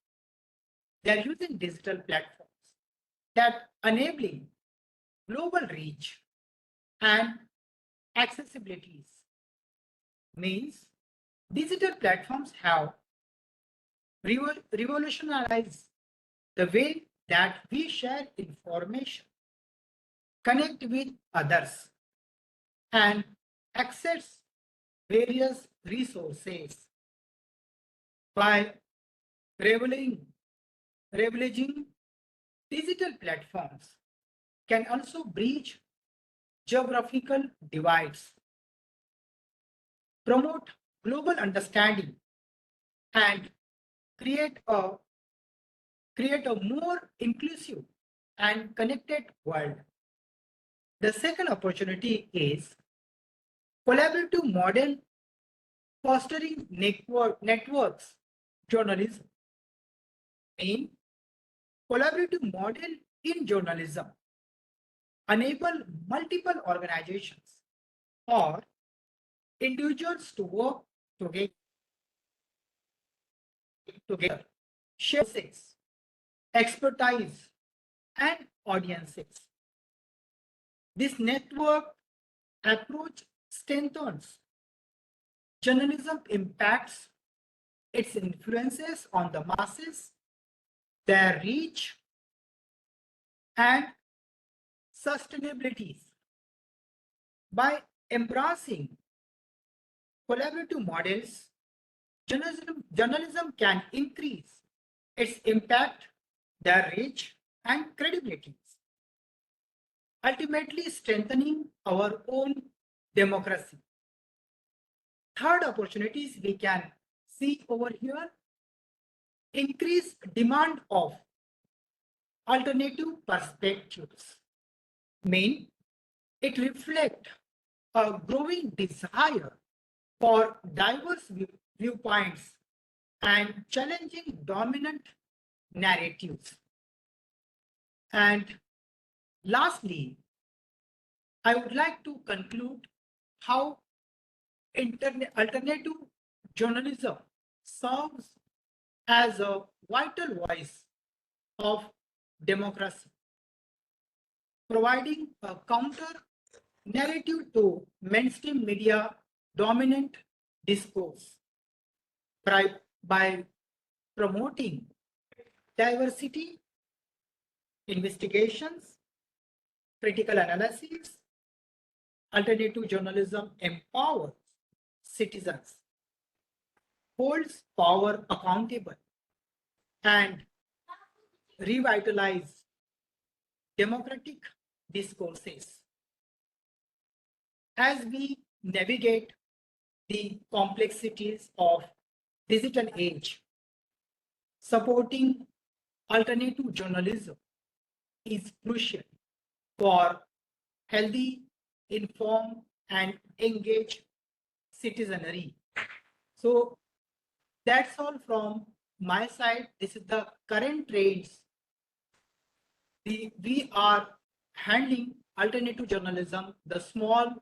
They are using digital platforms that enabling global reach and accessibilities. Means digital platforms have revolutionized the way that we share information, connect with others, and access various resources. By leveraging digital platforms, can also bridge geographical divides, promote global understanding, and create a more inclusive and connected world. The second opportunity is collaborative model fostering networks journalism. In collaborative model in journalism enable multiple organizations or individuals to work together, share expertise, and audiences. This network approach strengthens journalism impacts its influences on the masses, their reach, and sustainability. By embracing collaborative models, journalism can increase its impact, their reach, and credibility, ultimately strengthening our own democracy. Third opportunities we can see over here, increase demand of alternative perspectives. Mean it reflects a growing desire for diverse viewpoints and challenging dominant narratives. And lastly, I would like to conclude how alternative journalism serves as a vital voice of democracy, providing a counter narrative to mainstream media dominant discourse by promoting diversity, investigations, critical analysis. Alternative journalism empowers citizens, holds power accountable, and revitalize democratic discourses. As we navigate the complexities of digital age, supporting alternative journalism is crucial for healthy, informed, and engaged citizenry. So that's all from my side. This is the current trends. We are handling alternative journalism, the small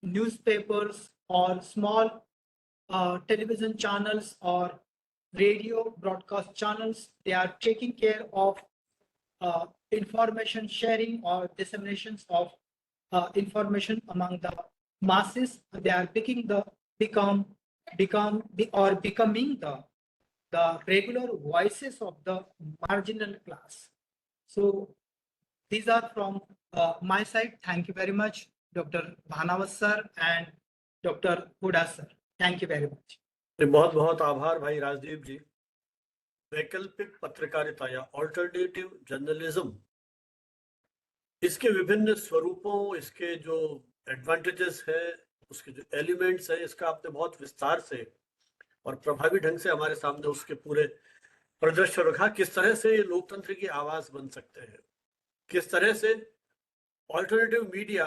newspapers or small television channels or radio broadcast channels. They are taking care of information sharing or disseminations of information among the masses. They are becoming the regular voices of the marginal class. So these are from my side. Thank you very much, Dr. Bhanawat sir and Dr. Huda sir. Thank you very much. बहुत बहुत आभार भाई राजदीप जी। वैकल्पिक पत्रकारिता या alternative journalism, इसके विभिन्न स्वरूपों, इसके जो एडवांटेजेस है, उसके जो एलिमेंट्स है, इसका आपने बहुत विस्तार से और प्रभावी ढंग से हमारे सामने उसके पूरे प्रदर्शन रखा। किस तरह से ये लोकतंत्र की आवाज बन सकते हैं, किस तरह से ऑल्टरनेटिव मीडिया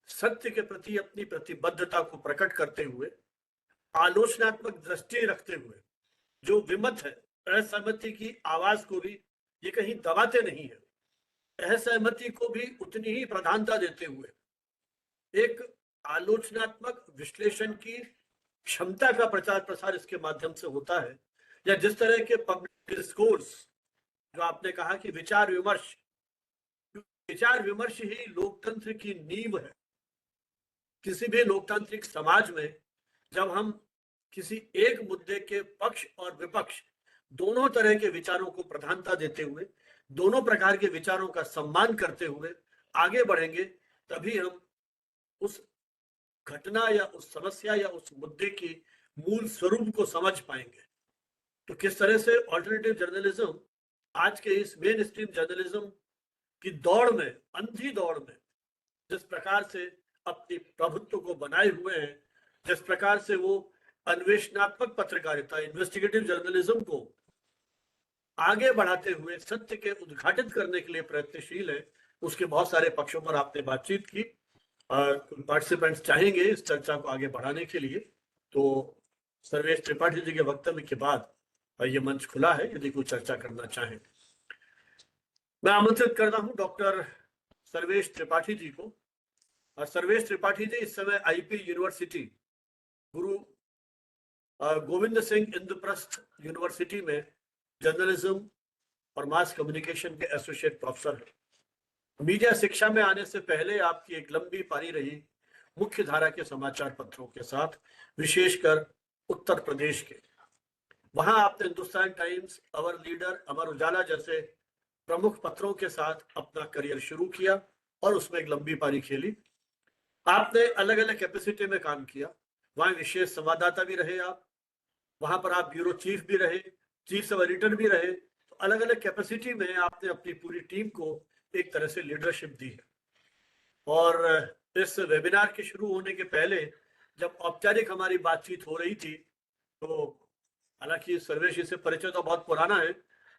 सत्य के प्रति अपनी प्रतिबद्धता को प्रकट करते हुए, आलोचनात्मक दृष्टि रखते हुए, जो विमत है, असहमति की आवाज को भी ये कहीं दबाते नहीं है, असहमति को भी उतनी ही प्रधानता देते हुए एक आलोचनात्मक विश्लेषण की क्षमता का प्रचार प्रसार इसके माध्यम से होता है। या जिस तरह के पब्लिक डिस्कोर्स, जो आपने कहा कि विचार विमर्श ही लोकतंत्र की नींव है। किसी भी लोकतांत्रिक समाज में जब हम किसी एक मुद्दे के पक्ष और विपक्ष दोनों तरह के विचारों को प्रधानता देते हुए, दोनों प्रकार के विचारों का सम्मान करते हुए आगे बढ़ेंगे, तभी हम उस घटना या उस समस्या या उस मुद्दे की मूल स्वरूप को समझ पाएंगे। तो किस तरह से ऑल्टरनेटिव जर्नलिज्म आज के इस मेन स्ट्रीम जर्नलिज्म कि दौड़ में, अंधी दौड़ में जिस प्रकार से अपनी प्रभुत्व को बनाए हुए हैं, जिस प्रकार से वो अन्वेषणात्मक पत्रकारिता, इन्वेस्टिगेटिव जर्नलिज्म को आगे बढ़ाते हुए सत्य के उद्घाटित करने के लिए प्रयत्नशील है, उसके बहुत सारे पक्षों पर आपने बातचीत की। पार्टिसिपेंट्स चाहेंगे इस चर्चा को आगे बढ़ाने के लिए, तो सर्वेश त्रिपाठी जी के वक्तव्य के बाद ये मंच खुला है यदि कोई चर्चा करना चाहें। मैं आमंत्रित करता हूं डॉक्टर सर्वेश त्रिपाठी जी को। और सर्वेश त्रिपाठी जी इस समय आईपी यूनिवर्सिटी, गुरु गोविंद सिंह इंद्रप्रस्थ यूनिवर्सिटी में जर्नलिज्म और मास कम्युनिकेशन के एसोसिएट प्रोफेसर हैं। मीडिया शिक्षा में आने से पहले आपकी एक लंबी पारी रही मुख्य धारा के समाचार पत्रों के साथ, विशेषकर उत्तर प्रदेश के। वहां आपने हिंदुस्तान टाइम्स, अवर लीडर, अमर उजाला जैसे प्रमुख पत्रों के साथ अपना करियर शुरू किया और उसमें एक लंबी पारी खेली। आपने अलग अलग कैपेसिटी में काम किया। वहां विशेष संवाददाता भी रहे आप, वहां पर आप ब्यूरो चीफ भी रहे, चीफ सब एडिटर भी रहे। तो अलग अलग कैपेसिटी में आपने अपनी पूरी टीम को एक तरह से लीडरशिप दी है। और इस वेबिनार के शुरू होने के पहले जब औपचारिक हमारी बातचीत हो रही थी, तो हालांकि सर्वेश से परिचय तो बहुत पुराना है,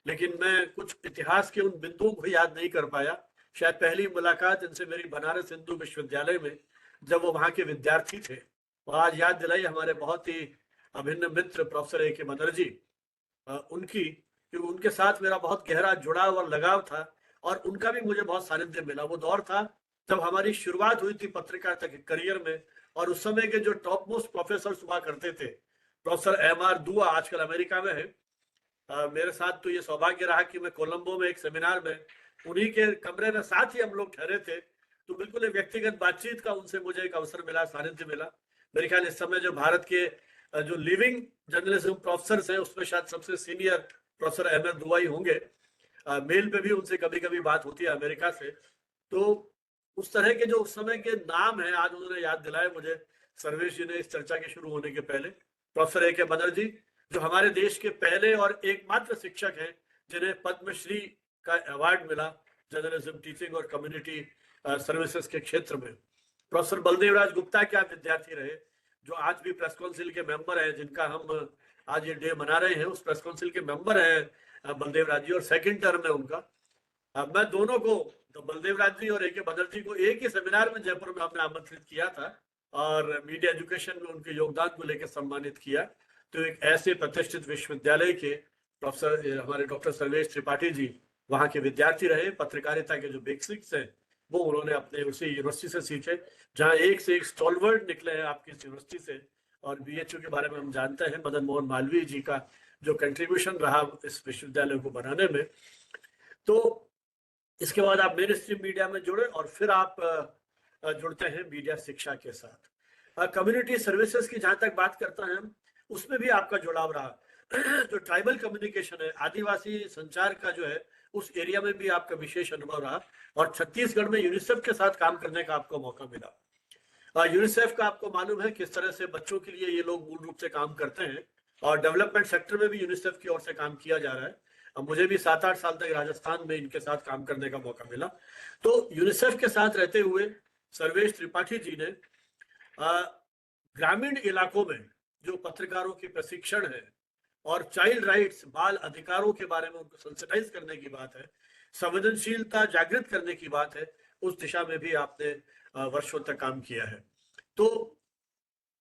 लेकिन मैं कुछ इतिहास के उन बिंदुओं को याद नहीं कर पाया। शायद पहली मुलाकात इनसे मेरी बनारस हिंदू विश्वविद्यालय में, जब वो वहाँ के विद्यार्थी थे। और आज याद दिलाई हमारे बहुत ही अभिन्न मित्र प्रोफेसर ए के बनर्जी उनकी, क्योंकि उनके साथ मेरा बहुत गहरा जुड़ाव और लगाव था और उनका भी मुझे बहुत सानिध्य मिला। वो दौर था जब हमारी शुरुआत हुई थी पत्रकारिता के करियर में, और उस समय के जो टॉप मोस्ट प्रोफेसर हुआ करते थे, प्रोफेसर एम.आर. दुआ आजकल अमेरिका में है। मेरे साथ तो ये सौभाग्य रहा कि मैं कोलंबो में एक सेमिनार में उन्हीं के कमरे में साथ ही हम लोग ठहरे थे, तो बिल्कुल एक व्यक्तिगत बातचीत का उनसे मुझे एक अवसर मिला, सानिध्य मिला। मेरे ख्याल इस समय जो भारत के जो लिविंग जर्नलिज्म प्रोफेसर हैं उसमें शायद सबसे सीनियर प्रोफेसर एम.आर. दुआ ही होंगे। मेल पे भी उनसे कभी कभी बात होती है अमेरिका से। तो उस तरह के जो उस समय के नाम है आज उन्होंने याद दिलाया मुझे सर्वेश जी ने इस चर्चा के शुरू होने के पहले। प्रोफेसर ए के बनर्जी जो हमारे देश के पहले और एकमात्र शिक्षक हैं जिन्हें पद्मश्री का अवार्ड मिला जर्नलिज्म, टीचिंग और कम्युनिटी सर्विसेज के क्षेत्र में। प्रोफेसर बलदेव राज गुप्ता के आप विद्यार्थी रहे, जो आज भी प्रेस काउंसिल के मेंबर हैं, जिनका हम आज ये डे मना रहे हैं, उस प्रेस काउंसिल के मेंबर हैं बलदेव राज जी, और सेकंड टर्म है उनका। मैं दोनों को, तो बलदेव राज जी और ए के बनर्जी को एक ही सेमिनार में जयपुर में हमने आमंत्रित किया था और मीडिया एजुकेशन में उनके योगदान को लेकर सम्मानित किया। तो एक ऐसे प्रतिष्ठित विश्वविद्यालय के प्रोफेसर हमारे डॉक्टर सर्वेश त्रिपाठी जी वहाँ के विद्यार्थी रहे। पत्रकारिता के जो बेसिक्स हैं वो उन्होंने अपने उसी यूनिवर्सिटी से सीखे, जहाँ एक से एक स्टॉलवर्ड निकले हैं आपकी इस यूनिवर्सिटी से। और बीएचयू के बारे में हम जानते हैं मदन मोहन मालवीय जी का जो कंट्रीब्यूशन रहा इस विश्वविद्यालय को बनाने में। तो इसके बाद आप मेन स्ट्रीम मीडिया में जुड़े और फिर आप जुड़ते हैं मीडिया शिक्षा के साथ। कम्युनिटी सर्विसेज की जहाँ तक बात करता है हम, उसमें भी आपका जुड़ाव रहा। जो ट्राइबल कम्युनिकेशन है, आदिवासी संचार का जो है, उस एरिया में भी आपका विशेष अनुभव रहा और छत्तीसगढ़ में यूनिसेफ के साथ काम करने का आपको मौका मिला। यूनिसेफ का आपको मालूम है किस तरह से बच्चों के लिए ये लोग मूल रूप से काम करते हैं और डेवलपमेंट सेक्टर में भी यूनिसेफ की ओर से काम किया जा रहा है। अब मुझे भी 7-8 साल तक राजस्थान में इनके साथ काम करने का मौका मिला। तो यूनिसेफ के साथ रहते हुए सर्वेश त्रिपाठी जी ने ग्रामीण इलाकों में जो पत्रकारों की प्रशिक्षण है और चाइल्ड राइट्स, बाल अधिकारों के बारे में उनको सेंसिटाइज करने की बात है, संवेदनशीलता जागृत करने की बात है, उस दिशा में भी आपने वर्षों तक काम किया है। तो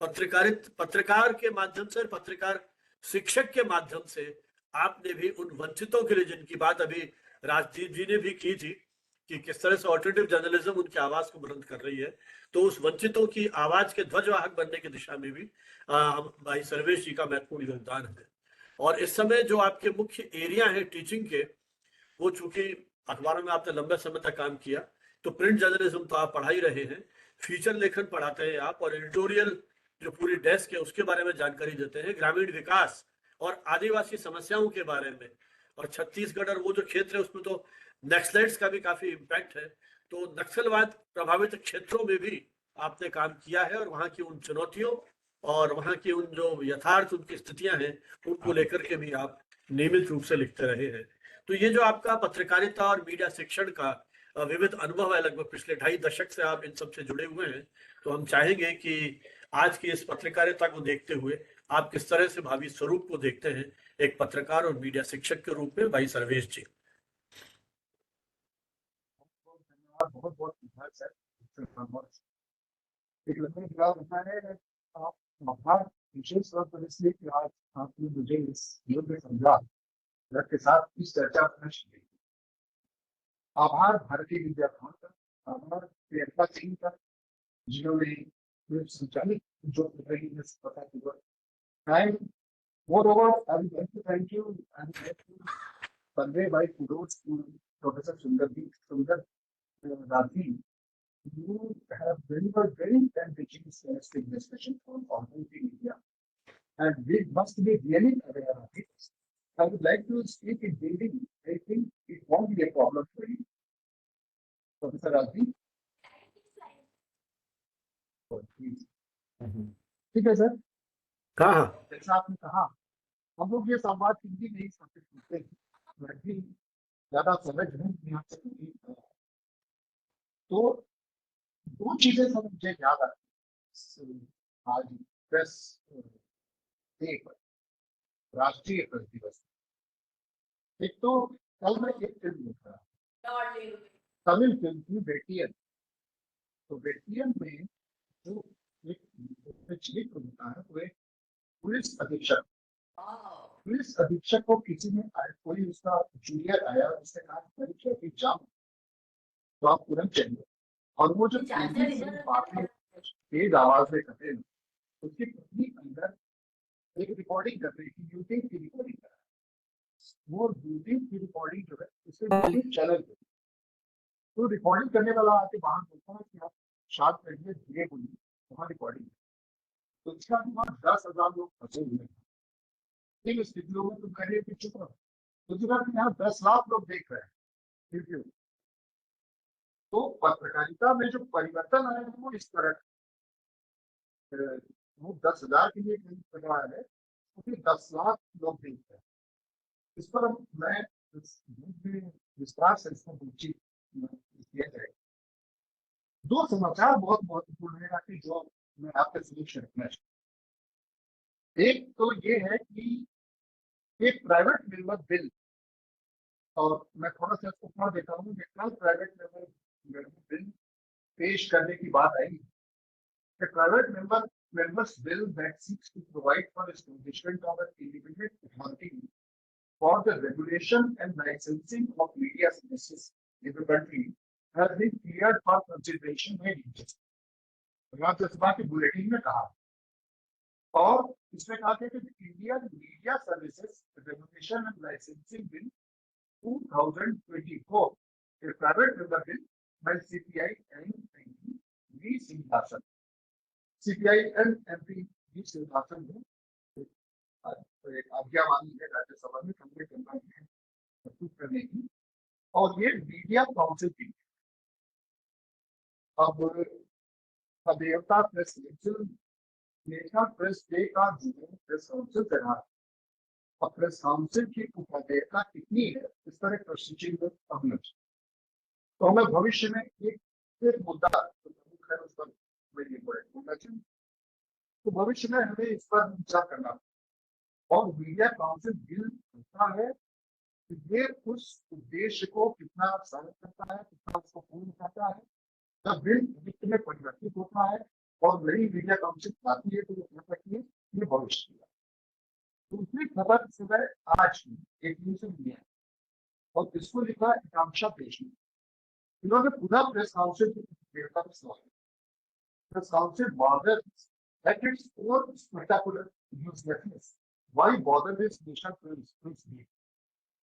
पत्रकार के माध्यम से, पत्रकार शिक्षक के माध्यम से आपने भी उन वंचितों के लिए, जिनकी बात अभी राजदीप जी ने भी की थी कि किस तरह से ऑल्टरनेटिव जर्नलिज्म उनकी आवाज को बुलंद कर रही है, तो उस वंचितों की आवाज के ध्वजवाहक बनने की दिशा में भी भाई सर्वेश जी का महत्वपूर्ण योगदान है। और इस समय जो आपके मुख्य एरिया है टीचिंग के, वो चूंकि अखबारों में आपने लंबे समय तक काम किया, तो प्रिंट जर्नलिज्म तो आप पढ़ा ही रहे हैं, फीचर लेखन पढ़ाते हैं आप, और एडिटोरियल जो पूरी डेस्क है उसके बारे में जानकारी देते हैं, ग्रामीण विकास और आदिवासी समस्याओं के बारे में। और छत्तीसगढ़ और वो जो क्षेत्र है उसमें तो नक्सलाइट्स का भी काफी इम्पैक्ट है, तो नक्सलवाद प्रभावित क्षेत्रों में भी आपने काम किया है और वहाँ की उन चुनौतियों और वहाँ की उन जो यथार्थ उनकी स्थितियां हैं उनको लेकर के भी आप नियमित रूप से लिखते रहे हैं। तो ये जो आपका पत्रकारिता और मीडिया शिक्षण का विविध अनुभव है, लगभग पिछले 2.5 दशक से आप इन सब से जुड़े हुए हैं, तो हम चाहेंगे कि आज की इस पत्रकारिता को देखते हुए आप किस तरह से भावी स्वरूप को देखते हैं एक पत्रकार और मीडिया शिक्षक के रूप में, भाई सर्वेश जी। बहुत बहुत धन्यवाद सर। एक लंबी जवाब होता है आप आभार विशेष तौर पर इसलिए कि आज आपने मुझे इस योग में समझा के साथ इस चर्चा करना चाहिए। आभार भारतीय विद्या भवन का, आभार प्रियंका सिंह का, जिन्होंने संचालित जो कर रही है पता की बात। Moreover, I would like to thank you and like to convey my kudos to Professor Sundar Rathi. You have delivered very interesting discussion on community media, and we must be really aware of it. I would like to speak in Hindi. I think it won't be a problem for you, Professor Rathi. ठीक है sir. हाँ, जैसा आपने कहा, हम लोग ये संवाद हिंदी में ही सुनते हैं, मैं भी ज्यादा समझ नहीं आ सकती। तो दो चीजें सब मुझे याद आती आज प्रेस डे पर, राष्ट्रीय प्रेस दिवस। एक तो कल मैं एक फिल्म देख रहा, तमिल फिल्म थी बेटियन। तो बेटियन में जो एक चरित्र होता है वो एक पुलिस अधीक्षक। पुलिस अधीक्षक को किसी ने कोई उसका जूनियर आया, उसने कहा परीक्षा एग्जाम तो आप तुरंत चलिए। और वो जो बातें तेज आवाज में करते हैं, उसकी पत्नी अंदर एक रिकॉर्डिंग कर रही थी, यूट्यूब की रिकॉर्डिंग कर रहा है। वो यूट्यूब की रिकॉर्डिंग जो है उसे यूट्यूब चैनल पे, तो रिकॉर्डिंग करने वाला आके बाहर बोलता है कि आप शांत रहिए, धीरे बोलिए, वहाँ रिकॉर्डिंग। तो इसका वहाँ 10,000 लोग फंसे हुए हैं। इन स्थितियों में तुम कह रहे हो चुप रहो, तो यहाँ 10 लाख लोग देख रहे हैं। तो पत्रकारिता में जो परिवर्तन आया है वो इस तरह, वो 10,000 के लिए कर रहा है, क्योंकि 10 लाख लोग देख रहे हैं। इस पर मैं विस्तार से इसमें बातचीत किया जाए। दो समाचार बहुत महत्वपूर्ण है कि जो मैं आपके समक्ष रखना चाहूँ। एक तो ये है कि एक प्राइवेट मेंबर बिल, और मैं थोड़ा सा इसको पढ़ देता हूँ। प्राइवेट मेंबर बिल पेश करने की बात आई। The private members bill that seeks to provide for establishment of an independent authority for the regulation and licensing of media services in the country has been cleared for consideration by DGS। Rajya Sabha के bulletin में कहा, और इसमें कहा कि Indian media services regulation and licensing bill 2024, a private member bill by CPI and V Singhasan। CPI and MP V Singhasan ने एक आज्ञा मांगी है राज्यसभा में कंप्लीट करने की, और ये मीडिया काउंसिल की। अब देवता प्रेस नेशनल प्रेस डे का जो प्रेस काउंसिल चला, और प्रेस काउंसिल की उपाध्यक्षता कितनी है, इस पर एक प्रश्न चिन्ह अवनत। तो हमें भविष्य में एक मुद्दा प्रमुख है, उस पर बोलना चाहिए। तो भविष्य में हमें इस पर विचार करना, और मीडिया काउंसिल बिल कहता है कि ये उस उद्देश्य को कितना साबित करता है, कितना उसको पूर्ण करता है। जब बिल वित्त में परिवर्तित होता है और नई मीडिया काउंसिल आती है तो ये कहता है ये भविष्य है। दूसरी खबर सुबह आज एक न्यूज से मिली है, और इसको लिखा आकांक्षा पेशी। इन्होंने पुनः प्रेस काउंसिल की बेहतर पर सवाल। Press council bothers at its own spectacular uselessness. Why bother this national press day?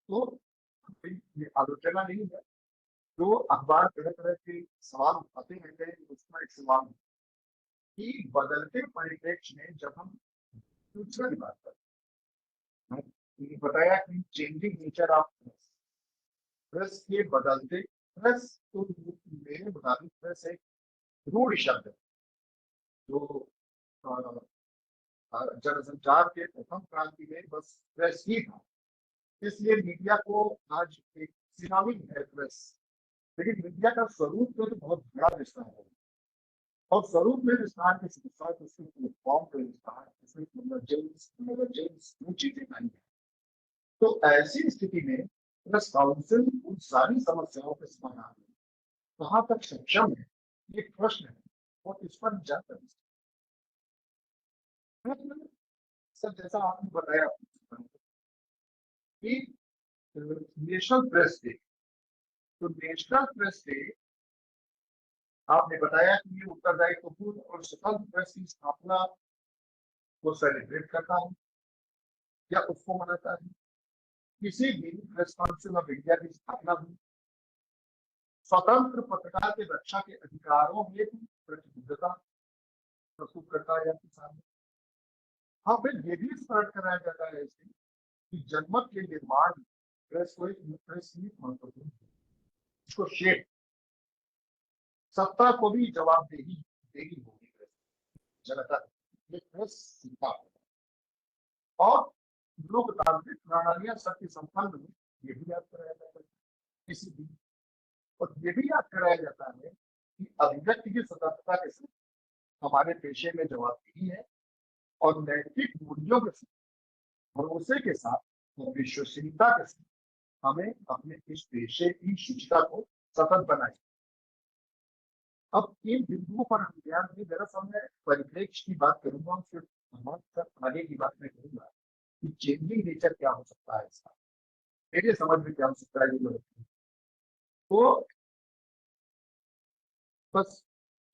तो ये आलोचना नहीं है, जो अखबार तरह तरह के सवाल उठाते रहते हैं, उसमें एक सवाल कि बदलते परिप्रेक्ष्य में जब हम फ्यूचर की बात करते हैं, बताया कि चेंजिंग नेचर ऑफ प्रेस के बदलते, प्रेस तो मेरे मुताबिक प्रेस एक रूढ़ शब्द है जो जनसंचार के प्रथम क्रांति में बस प्रेस ही था। इसलिए मीडिया को आज एक सिनोनिम है प्रेस लेकिन मीडिया का स्वरूप तो बहुत बड़ा विस्तार है, और स्वरूप में विस्तार के साथ उसके प्लेटफॉर्म पे विस्तार, इसमें कन्वर्जेंस वो चीजें नहीं है। तो ऐसी स्थिति में प्रेस काउंसिल उन सारी समस्याओं के समाधान में कहाँ तक सक्षम है, ये प्रश्न है, और इस पर जाकर सर जैसा आपने बताया कि नेशनल प्रेस डे, तो नेशनल प्रेस डे आपने बताया कि ये उत्तरदायित्वपूर्ण और स्वतंत्र प्रेस की स्थापना को सेलिब्रेट करता है या उसको मनाता है। किसी भी प्रेस काउंसिल ऑफ इंडिया की स्थापना हुई, स्वतंत्र पत्रकार के रक्षा के अधिकारों में भी प्रतिबद्धता प्रस्तुत करता है या किसान। हाँ, फिर ये भी स्पष्ट कराया जाता है इसे कि जनमत के निर्माण में प्रेस को एक महत्वपूर्ण है, इसको शेप सत्ता को भी जवाबदेही देनी होगी, जनता ये प्रेस सीखा होगा। और लोकतांत्रिक प्रणालियां सत्य संपन्न में ये भी याद कराया जाता है किसी भी, और ये भी याद कराया जाता है कि अभिव्यक्ति की स्वतंत्रता के साथ हमारे पेशे में जवाबदेही है, और नैतिक मूल्यों के साथ भरोसे के साथ और विश्वसनीयता के साथ हमें अपने इस पेशे की शुचिता को सतत बनाए। अब इन बिंदुओं पर हम ध्यान दें। दरअसल मैं परिप्रेक्ष्य की बात करूंगा और फिर आगे की बात मैं करूंगा कि चेंजिंग नेचर क्या हो सकता है इसका, मेरे समझ में क्या हो सकता है ये। तो बस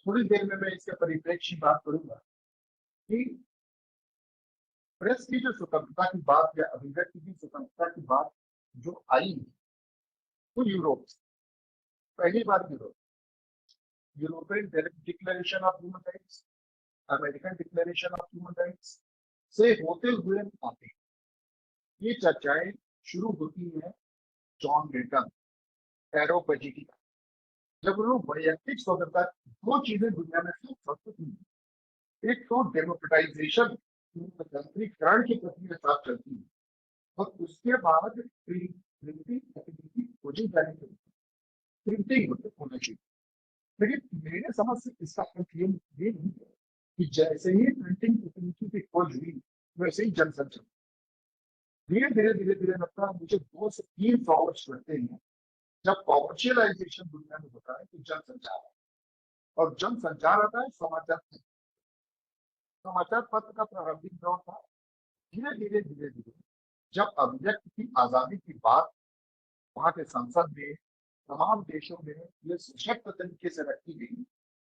थोड़ी देर में मैं इसके परिप्रेक्ष्य की बात करूंगा कि प्रेस की जो स्वतंत्रता की बात या अभिव्यक्ति की स्वतंत्रता की बात जो आई वो यूरोप, पहली बार European declaration of human rights, American declaration of human rights से होते हुए आते ये चर्चाएं शुरू होती है जॉन मिल्टन, एरोपैजिटी का, जब उन्होंने वैयक्तिक स्वतंत्रता, दो चीजें दुनिया में सबसे हुई, एक तो डेमोक्रेटाइजेशन लोकतांत्रिकरण की प्रक्रिया साथ चलती है, और उसके बाद प्रिंटिंग खोजी जाने के प्रिंटिंग होना चाहिए। लेकिन मेरे समझ से इसका अर्थ ये नहीं है कि जैसे ही प्रिंटिंग तकनीकी की खोज हुई वैसे ही जनसंख्या धीरे धीरे लगता है मुझे 2 से 3 वर्ष लगते हैं जब कॉमर्शियलाइजेशन दुनिया में होता है तो जनसंचार, और जनसंचार आता है समाचार पत्र का प्रारंभिक दौर था। धीरे धीरे जब अभिव्यक्ति की आजादी की बात वहां के संसद में तमाम देशों में ये सशक्त तरीके से रखी गई,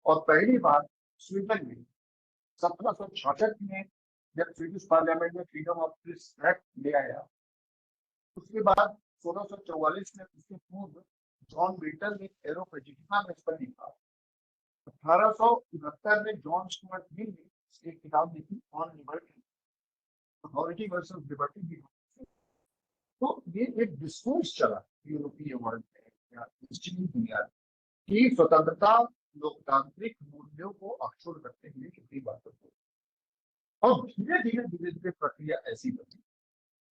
और पहली बार स्वीडन में 1766 में जब स्वीडिश पार्लियामेंट में फ्रीडम ऑफ प्रेस एक्ट ले आया, उसके बाद 1644 में उसके पूर्व जॉन मिल्टन ने एरोपैजिटिका में इस पर लिखा। 1869 में जॉन स्टुअर्ट मिल ने एक किताब लिखी on liberty, authority versus liberty. तो ये एक डिस्कोर्स चला यूरोपीय वर्ल्ड में या पश्चिमी दुनिया की स्वतंत्रता लोकतांत्रिक मूल्यों को अक्षुण्ण रखते हुए कितनी बातों को, और धीरे धीरे प्रक्रिया ऐसी बनी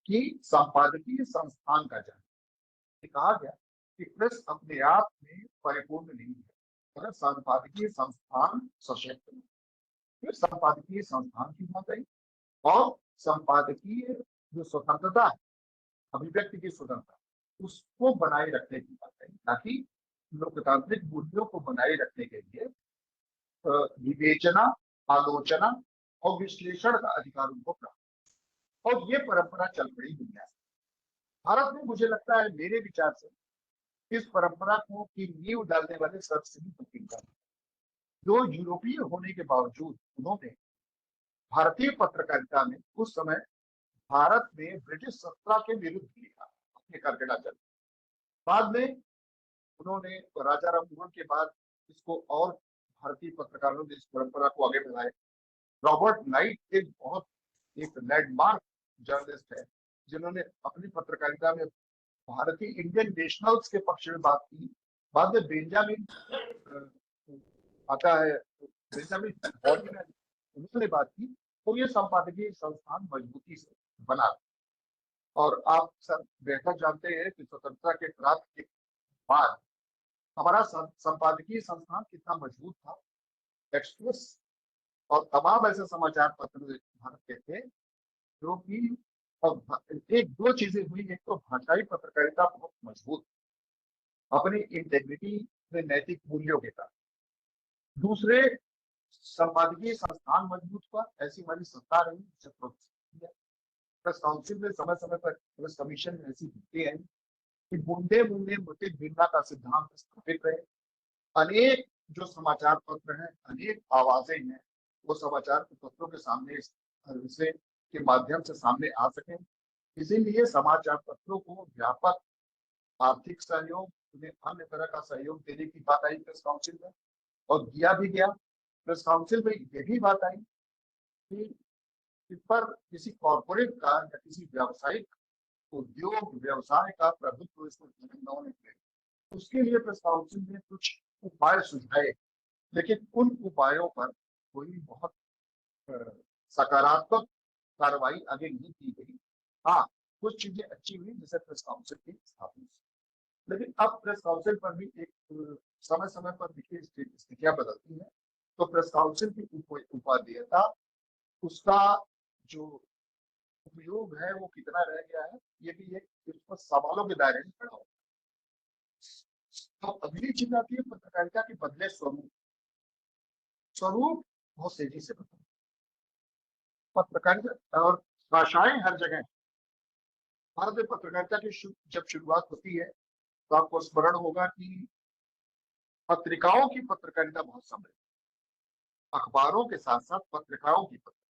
कि संपादकीय संस्थान का जन्म। कहा गया कि प्रेस अपने आप में परिपूर्ण नहीं है, अगर संपादकीय संस्थान सशक्त है, फिर संपादकीय संस्थान की बात आई, और संपादकीय जो स्वतंत्रता है, अभिव्यक्ति की स्वतंत्रता, उसको बनाए रखने की बात है, ताकि लोकतांत्रिक मूल्यों को बनाए रखने के लिए विवेचना, आलोचना और विश्लेषण का अधिकार उनको प्राप्त, और ये परंपरा चल पड़ी दुनिया से। भारत में मुझे लगता है, मेरे विचार से इस परंपरा को की नींव डालने वाले सर्वश्रेष्ठ पत्रिका जो यूरोपीय होने के बावजूद उन्होंने भारतीय पत्रकारिता में उस समय भारत में ब्रिटिश सत्ता के विरुद्ध लिखा अपने करकड़ा जल। बाद में उन्होंने राजा राम मोहन के बाद इसको और भारतीय पत्रकारों ने इस परंपरा को आगे बढ़ाया। रॉबर्ट नाइट एक बहुत एक लैंडमार्क जर्नलिस्ट है जिन्होंने अपनी पत्रकारिता में भारतीय इंडियन नेशनल्स के पक्ष में बात की। बाद में बेंजामिन आता है, बेंजामिन उन्होंने बात की, तो ये संपादकीय संस्थान मजबूती से बना। और आप सब बेहतर जानते हैं कि स्वतंत्रता के प्राप्त के बाद हमारा संपादकीय संस्थान कितना मजबूत था। एक्सप्रेस और तमाम ऐसे समाचार पत्र भारत के थे जो कि, एक दो चीजें हुई। एक तो भाषाई पत्रकारिता बहुत मजबूत, अपनी इंटेग्रिटी में नैतिक मूल्यों के साथ। दूसरे, संपादकीय संस्थान मजबूत हुआ, ऐसी हमारी सत्ता रही जिसे प्रोत्साहित किया। प्रेस काउंसिल में समय समय पर प्रेस कमीशन में ऐसी नीति आई कि बूंदे बूंदे मोती भिड़ना का सिद्धांत स्थापित रहे। अनेक जो समाचार पत्र हैं, अनेक आवाजें हैं, वो समाचार पत्रों के सामने इसे के माध्यम से सामने आ सकें। इसीलिए समाचार पत्रों को व्यापक आर्थिक सहयोग, उन्हें अन्य तरह का सहयोग देने की बात आई प्रेस काउंसिल में, और दिया भी गया। प्रेस काउंसिल में ये भी बात आई कि इस पर किसी कॉर्पोरेट का या किसी व्यावसायिक उद्योग व्यवसाय का प्रभुत्व इसमें न होने के, उसके लिए प्रेस काउंसिल ने कुछ उपाय सुझाए, लेकिन उन उपायों पर कोई बहुत सकारात्मक कार्रवाई आगे नहीं की गई। हाँ, कुछ चीजें अच्छी हुई जैसे प्रेस काउंसिल की स्थापना, लेकिन अब प्रेस काउंसिल पर भी एक समय समय पर देखिए स्थितियां बदलती हैं, तो प्रेस काउंसिल की उपादेयता, उसका जो उपयोग है वो कितना रह गया है, ये भी एक इस पर सवालों के दायरे में खड़ा होता है। तो अगली चीज आती है पत्रकारिता के बदले स्वरूप। स्वरूप बहुत तेजी से बदला। पत्रकारिता और भाषाएं हर जगह। भारत में पत्रकारिता की जब शुरुआत होती है तो आपको स्मरण होगा कि पत्रिकाओं की पत्रकारिता बहुत समृद्ध, अखबारों के साथ साथ पत्रिकाओं की पत्रिका,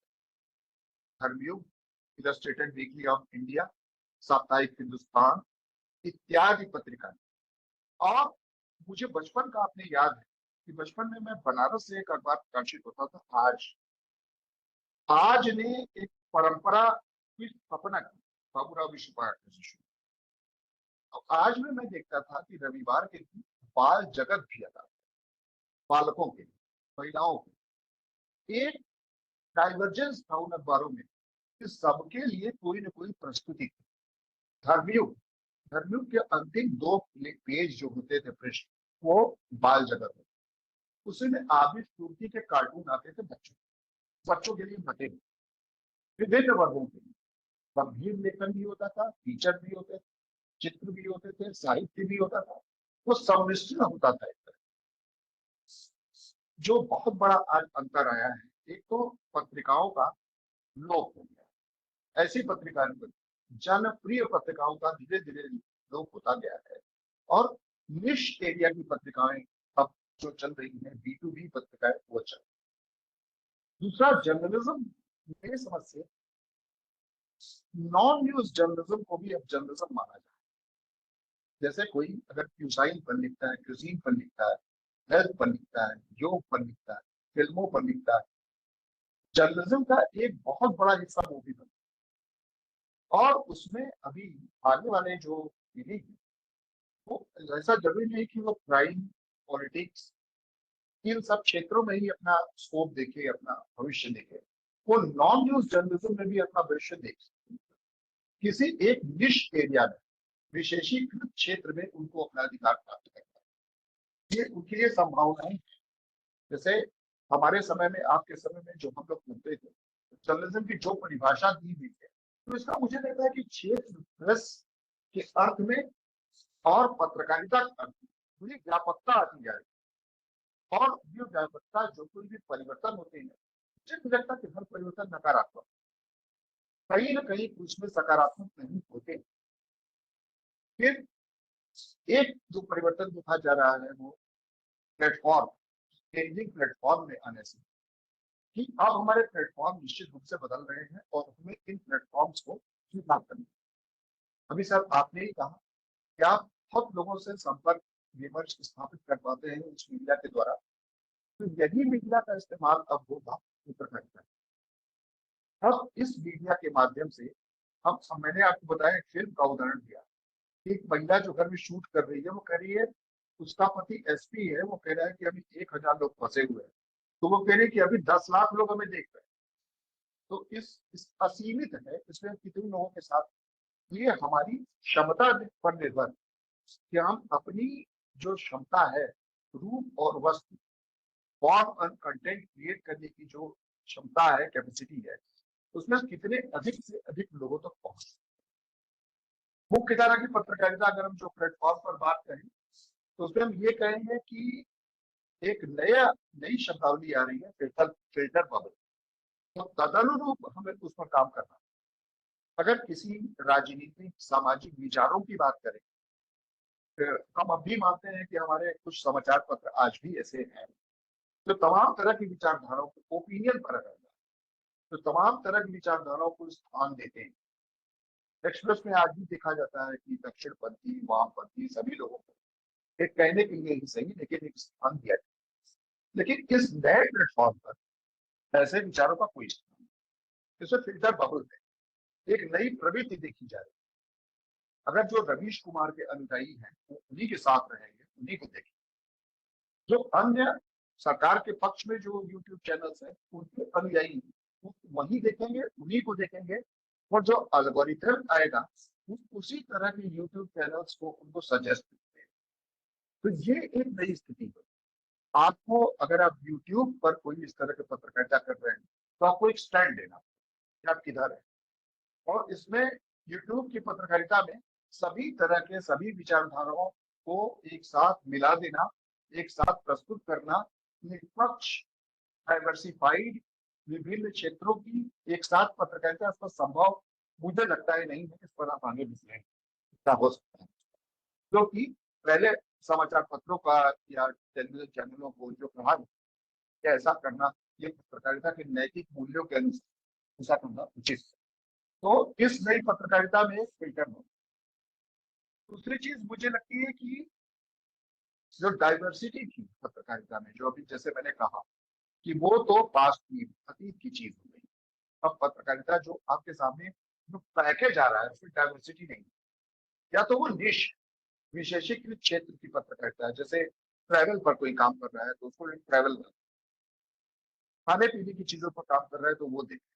Dharmayug, Illustrated Weekly of India, साप्ताहिक हिंदुस्तान इत्यादि पत्रिकाएं। और मुझे बचपन का अपने याद है कि बचपन में मैं बनारस से एक अखबार प्रकाशित होता था, आज ने एक परंपरा की स्थापना की, बाबूराव विश्वभारती से शुरू। तो आज में मैं देखता था कि रविवार के दिन बाल जगत भी आता है, बालकों के लिए, महिलाओं के। एक डाइवर्जेंस था उन अखबारों में कि सबके लिए कोई न कोई प्रस्तुति थी। धर्मयुग के अंतिम 2 पेज जो होते थे पृष्ठ, वो बाल जगत है। उसमें आबिद तुर्की के कार्टून आते थे बच्चों के लिए बटे विभिन्न वर्गों के लिए। गंभीर लेखन भी होता था, फीचर भी होते थे, चित्र भी होते थे, साहित्य भी होता था, वो सम्मिश्रण होता था। एक तरह जो बहुत बड़ा आज अंतर आया है, एक तो पत्रिकाओं का लोप हो गया, ऐसी पत्रिकाएं जनप्रिय पत्रिकाओं का धीरे धीरे लोप होता गया है, और निश एरिया की पत्रिकाएं अब जो चल रही है, B2B पत्रिकाएं, वो चल। दूसरा, जर्नलिज्म में समस्या, नॉन न्यूज जर्नलिज्म को भी अब जर्नलिज्म माना जाए। जैसे कोई अगर क्यूसाइन पर लिखता है, क्यूजीन पर लिखता है, हेल्थ पर लिखता है, योग पर लिखता है, फिल्मों पर लिखता है, जर्नलिज्म का एक बहुत बड़ा हिस्सा वो भी बना। और उसमें अभी आने वाले जो पीढ़ी है, वो ऐसा जरूरी नहीं कि वो क्राइम, पॉलिटिक्स, इन सब क्षेत्रों में ही अपना स्कोप देखे, अपना भविष्य देखे। वो नॉन न्यूज जर्नलिज्म में भी अपना भविष्य देख सकते हैं। किसी एक निश एरिया में, विशेषीकृत क्षेत्र में उनको अपना अधिकार प्राप्त करना है, ये उनके लिए संभावनाएं। जैसे हमारे समय में, आपके समय में जो हम लोग पढ़ते थे, जर्नलिज्म की जो परिभाषा दी हुई है, तो इसका मुझे लगता है कि क्षेत्र प्रेस के अर्थ में और पत्रकारिता के अर्थ में पूरी व्यापकता आती जा रही है। और ये व्यापकता, जो कोई भी परिवर्तन होते हैं, मुझे नहीं लगता कि हर परिवर्तन नकारात्मक, कहीं ना कहीं उसमें सकारात्मक नहीं होते। फिर एक जो परिवर्तन देखा जा रहा है वो प्लेटफॉर्म, चेंजिंग प्लेटफॉर्म में आने से, कि अब हमारे प्लेटफॉर्म निश्चित रूप से बदल रहे हैं और हमें इन प्लेटफॉर्म्स को स्वीकार करना है। अभी सर आपने ही कहा कि आप बहुत लोगों से संपर्क विमर्श स्थापित कर पाते हैं इस मीडिया के द्वारा, तो यही मीडिया का इस्तेमाल अब होगा पत्रकारिता। अब इस मीडिया के माध्यम से मैंने आपको बताया, फिल्म का उदाहरण दिया। एक महिला जो घर में शूट कर रही है, वो कह रही है, उसका पति SP है, वो कह रहा है कि अभी 1000 लोग फंसे हुए हैं, तो वो कह रहे हैं कि अभी 10 लाख लोग हमें देख रहे हैं। तो इस असीमित है, इसमें कितने लोगों के साथ, ये हमारी क्षमता पर निर्भर कि हम अपनी जो क्षमता है रूप और वस्तु फॉर्म और कंटेंट क्रिएट करने की जो क्षमता है, कैपेसिटी है, उसमें कितने अधिक से अधिक लोगों तक पहुंच। मुख्य धारा की पत्रकारिता अगर हम जो प्लेटफॉर्म पर बात करें तो उसमें हम ये कहेंगे कि एक नई शब्दावली आ रही है, फिल्टर बबल। तो तदनुरूप हमें उस पर काम करना है। अगर किसी राजनीतिक सामाजिक विचारों की बात करें, फिर हम अब भी मानते हैं कि हमारे कुछ समाचार पत्र आज भी ऐसे हैं जो तमाम तरह की विचारधाराओं को ओपिनियन पर रहता है, तो तमाम तरह की विचारधाराओं को स्थान देते हैं। एक्सप्रेस में आज भी देखा जाता है कि दक्षिणपंथी, वामपंथी सभी लोगों को एक कहने के लिए ही सही लेकिन एक स्थान दिया जाता है। लेकिन इस नए प्लेटफॉर्म पर ऐसे विचारों का कोई स्थान नहीं। इसमें फिल्टर बबल है, एक नई प्रवृत्ति देखी जा रही है। अगर जो रवीश कुमार के अनुयायी हैं वो उन्हीं के साथ रहेंगे, उन्हीं को देखेंगे। जो अन्य सरकार के पक्ष में जो यूट्यूब चैनल्स हैं उनके अनुयायी वही देखेंगे, उन्हीं को देखेंगे, और जो एल्गोरिथम आएगा उसी तरह के यूट्यूब चैनल्स को उनको सजेस्ट करते हैं। तो ये एक नई स्थिति है। आपको अगर आप यूट्यूब पर कोई इस तरह के पत्रकारिता कर रहे हैं तो आपको एक स्टैंड देना कि आप किधर है। और इसमें यूट्यूब की पत्रकारिता में सभी तरह के सभी विचारधाराओं को एक साथ मिला देना, एक साथ प्रस्तुत करना, निष्पक्ष डाइवर्सिफाइड विभिन्न क्षेत्रों की एक साथ पत्रकारिता, इसका संभव मुझे लगता है नहीं है। इस पर आप आगे विश्लेषण क्या हो सकता है, क्योंकि पहले समाचार पत्रों का या टेलीविजन चैनलों को जो कहा कि ऐसा करना ये पत्रकारिता के नैतिक मूल्यों के अनुसार ऐसा करना उचित है। तो इस नई पत्रकारिता में एक फिल्टर हो। दूसरी चीज मुझे लगती है कि जो डाइवर्सिटी थी पत्रकारिता में, जो अभी जैसे मैंने कहा कि वो तो पास्ट की अतीत की चीज हो गई। अब पत्रकारिता जो आपके सामने जो पैकेज आ रहा है उसमें डाइवर्सिटी नहीं, या तो वो निश विशेषीकृत क्षेत्र की पत्रकारिता है। जैसे ट्रैवल पर कोई काम कर रहा है तो उसको ट्रैवल, खाने पीने की चीजों पर काम कर रहा है तो वो देखें।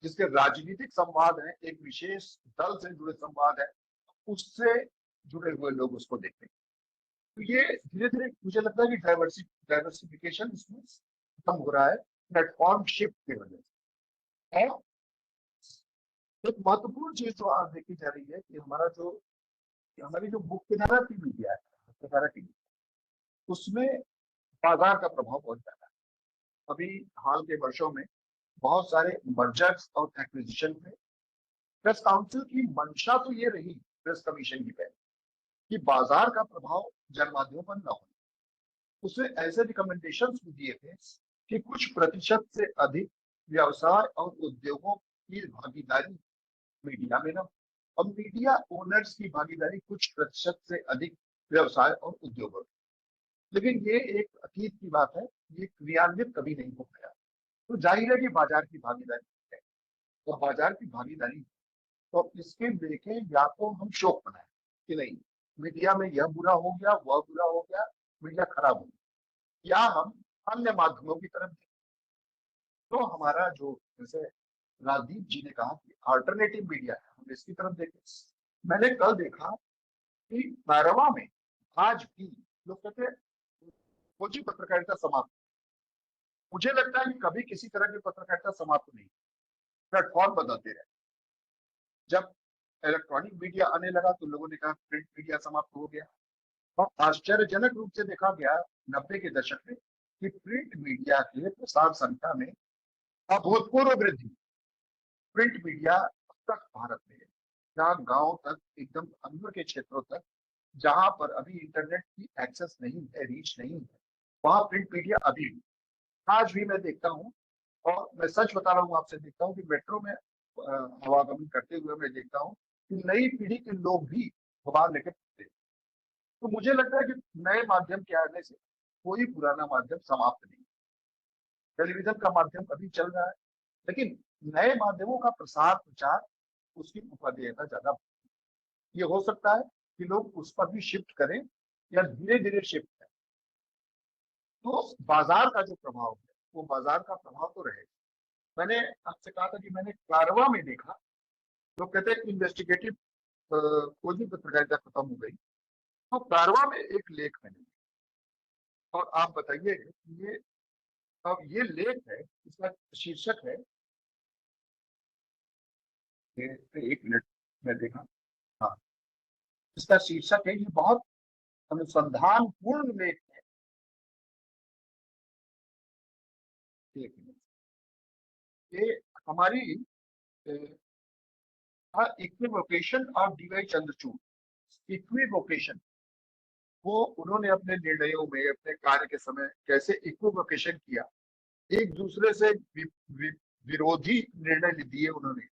जिसके राजनीतिक संवाद है, एक विशेष दल से जुड़े संवाद है, उससे जुड़े हुए लोग उसको देखते हैं। तो ये धीरे धीरे मुझे लगता है कि डाइवर्सिफिकेशन इसमें खत्म हो रहा है प्लेटफॉर्म शिफ्ट की वजह से। और एक महत्वपूर्ण चीज जो आज देखी जा रही है कि हमारी जो मुख्यधारा की मीडिया है, मुख्यधारा की उसमें बाजार का प्रभाव बहुत ज्यादा है। अभी हाल के वर्षों में बहुत सारे मर्जर्स और एक्विजिशन पे प्रेस काउंसिल की मंशा तो ये रही, प्रेस कमीशन की पहले, कि बाजार का प्रभाव जनमाध्यमों पर न हो। उसने ऐसे रिकमेंडेशंस भी दिए थे कि कुछ प्रतिशत से अधिक व्यवसाय और उद्योगों की भागीदारी मीडिया में न हो, और मीडिया ओनर्स की भागीदारी कुछ प्रतिशत से अधिक व्यवसाय और उद्योगों में। लेकिन ये एक अतीत की बात है, ये क्रियान्वित कभी नहीं हो पाया। तो जाहिर है कि बाजार की भागीदारी है, और बाजार की भागीदारी तो इसके देखें या तो हम शोक बनाए कि नहीं मीडिया में यह बुरा हो गया, वह बुरा हो गया, मीडिया खराब हो गया, या हम अन्य माध्यमों की तरफ देखें। तो हमारा जो जैसे राजदीप जी ने कहा कि अल्टरनेटिव मीडिया है, हम इसकी तरफ देखें। मैंने कल देखा कि पैरवा में आज भी लोग कहते हैं खोजी पत्रकारिता समाप्त। मुझे लगता है कि कभी किसी तरह की पत्रकारिता समाप्त नहीं, प्लेटफॉर्म बदलते रहे। जब इलेक्ट्रॉनिक मीडिया आने लगा तो लोगों ने कहा प्रिंट मीडिया समाप्त हो गया, और आश्चर्यजनक रूप से देखा गया 90 के दशक में कि प्रिंट मीडिया के प्रसार संख्या में अभूतपूर्व वृद्धि। प्रिंट मीडिया अब तक भारत में जहाँ गांव तक, एकदम अंदर के क्षेत्रों तक, जहां पर अभी इंटरनेट की एक्सेस नहीं है, रीच नहीं है, वहां प्रिंट मीडिया अभी आज भी मैं देखता हूँ। और मैं सच बता रहा हूँ आपसे, देखता हूँ कि मेट्रो में आवागमन करते हुए मैं देखता हूँ कि नई पीढ़ी के लोग भी अखबार लेकर पढ़ते हैं। तो मुझे लगता है कि नए माध्यम के आने से कोई पुराना माध्यम समाप्त नहीं। टेलीविजन का माध्यम अभी चल रहा है, लेकिन नए माध्यमों का प्रसार प्रचार, उसकी उपदेयता ज्यादा। ये हो सकता है कि लोग उस पर भी शिफ्ट करें या धीरे धीरे शिफ्ट करें। तो बाजार का जो प्रभाव है वो बाजार का प्रभाव तो रहेगा। मैंने आपसे कहा था कि मैंने कारवा में देखा, लोग कहते हैं इन्वेस्टिगेटिव खोजी पत्रकारिता खत्म हो गई, तो कारवा में एक लेख मैंने लिखा। और आप बताइए कि ये अब ये लेख है, इसका शीर्षक है, एक मिनट मैं देखा, हाँ, इसका शीर्षक है, ये बहुत अनुसंधान पूर्ण लेख है। एक मिनट, ये हमारी इक्विवोकेशन ऑफ डीवाई चंद्रचूड़, इक्विवोकेशन, वो उन्होंने अपने निर्णयों में अपने कार्य के समय कैसे इक्विवोकेशन किया, एक दूसरे से विरोधी निर्णय दिए उन्होंने,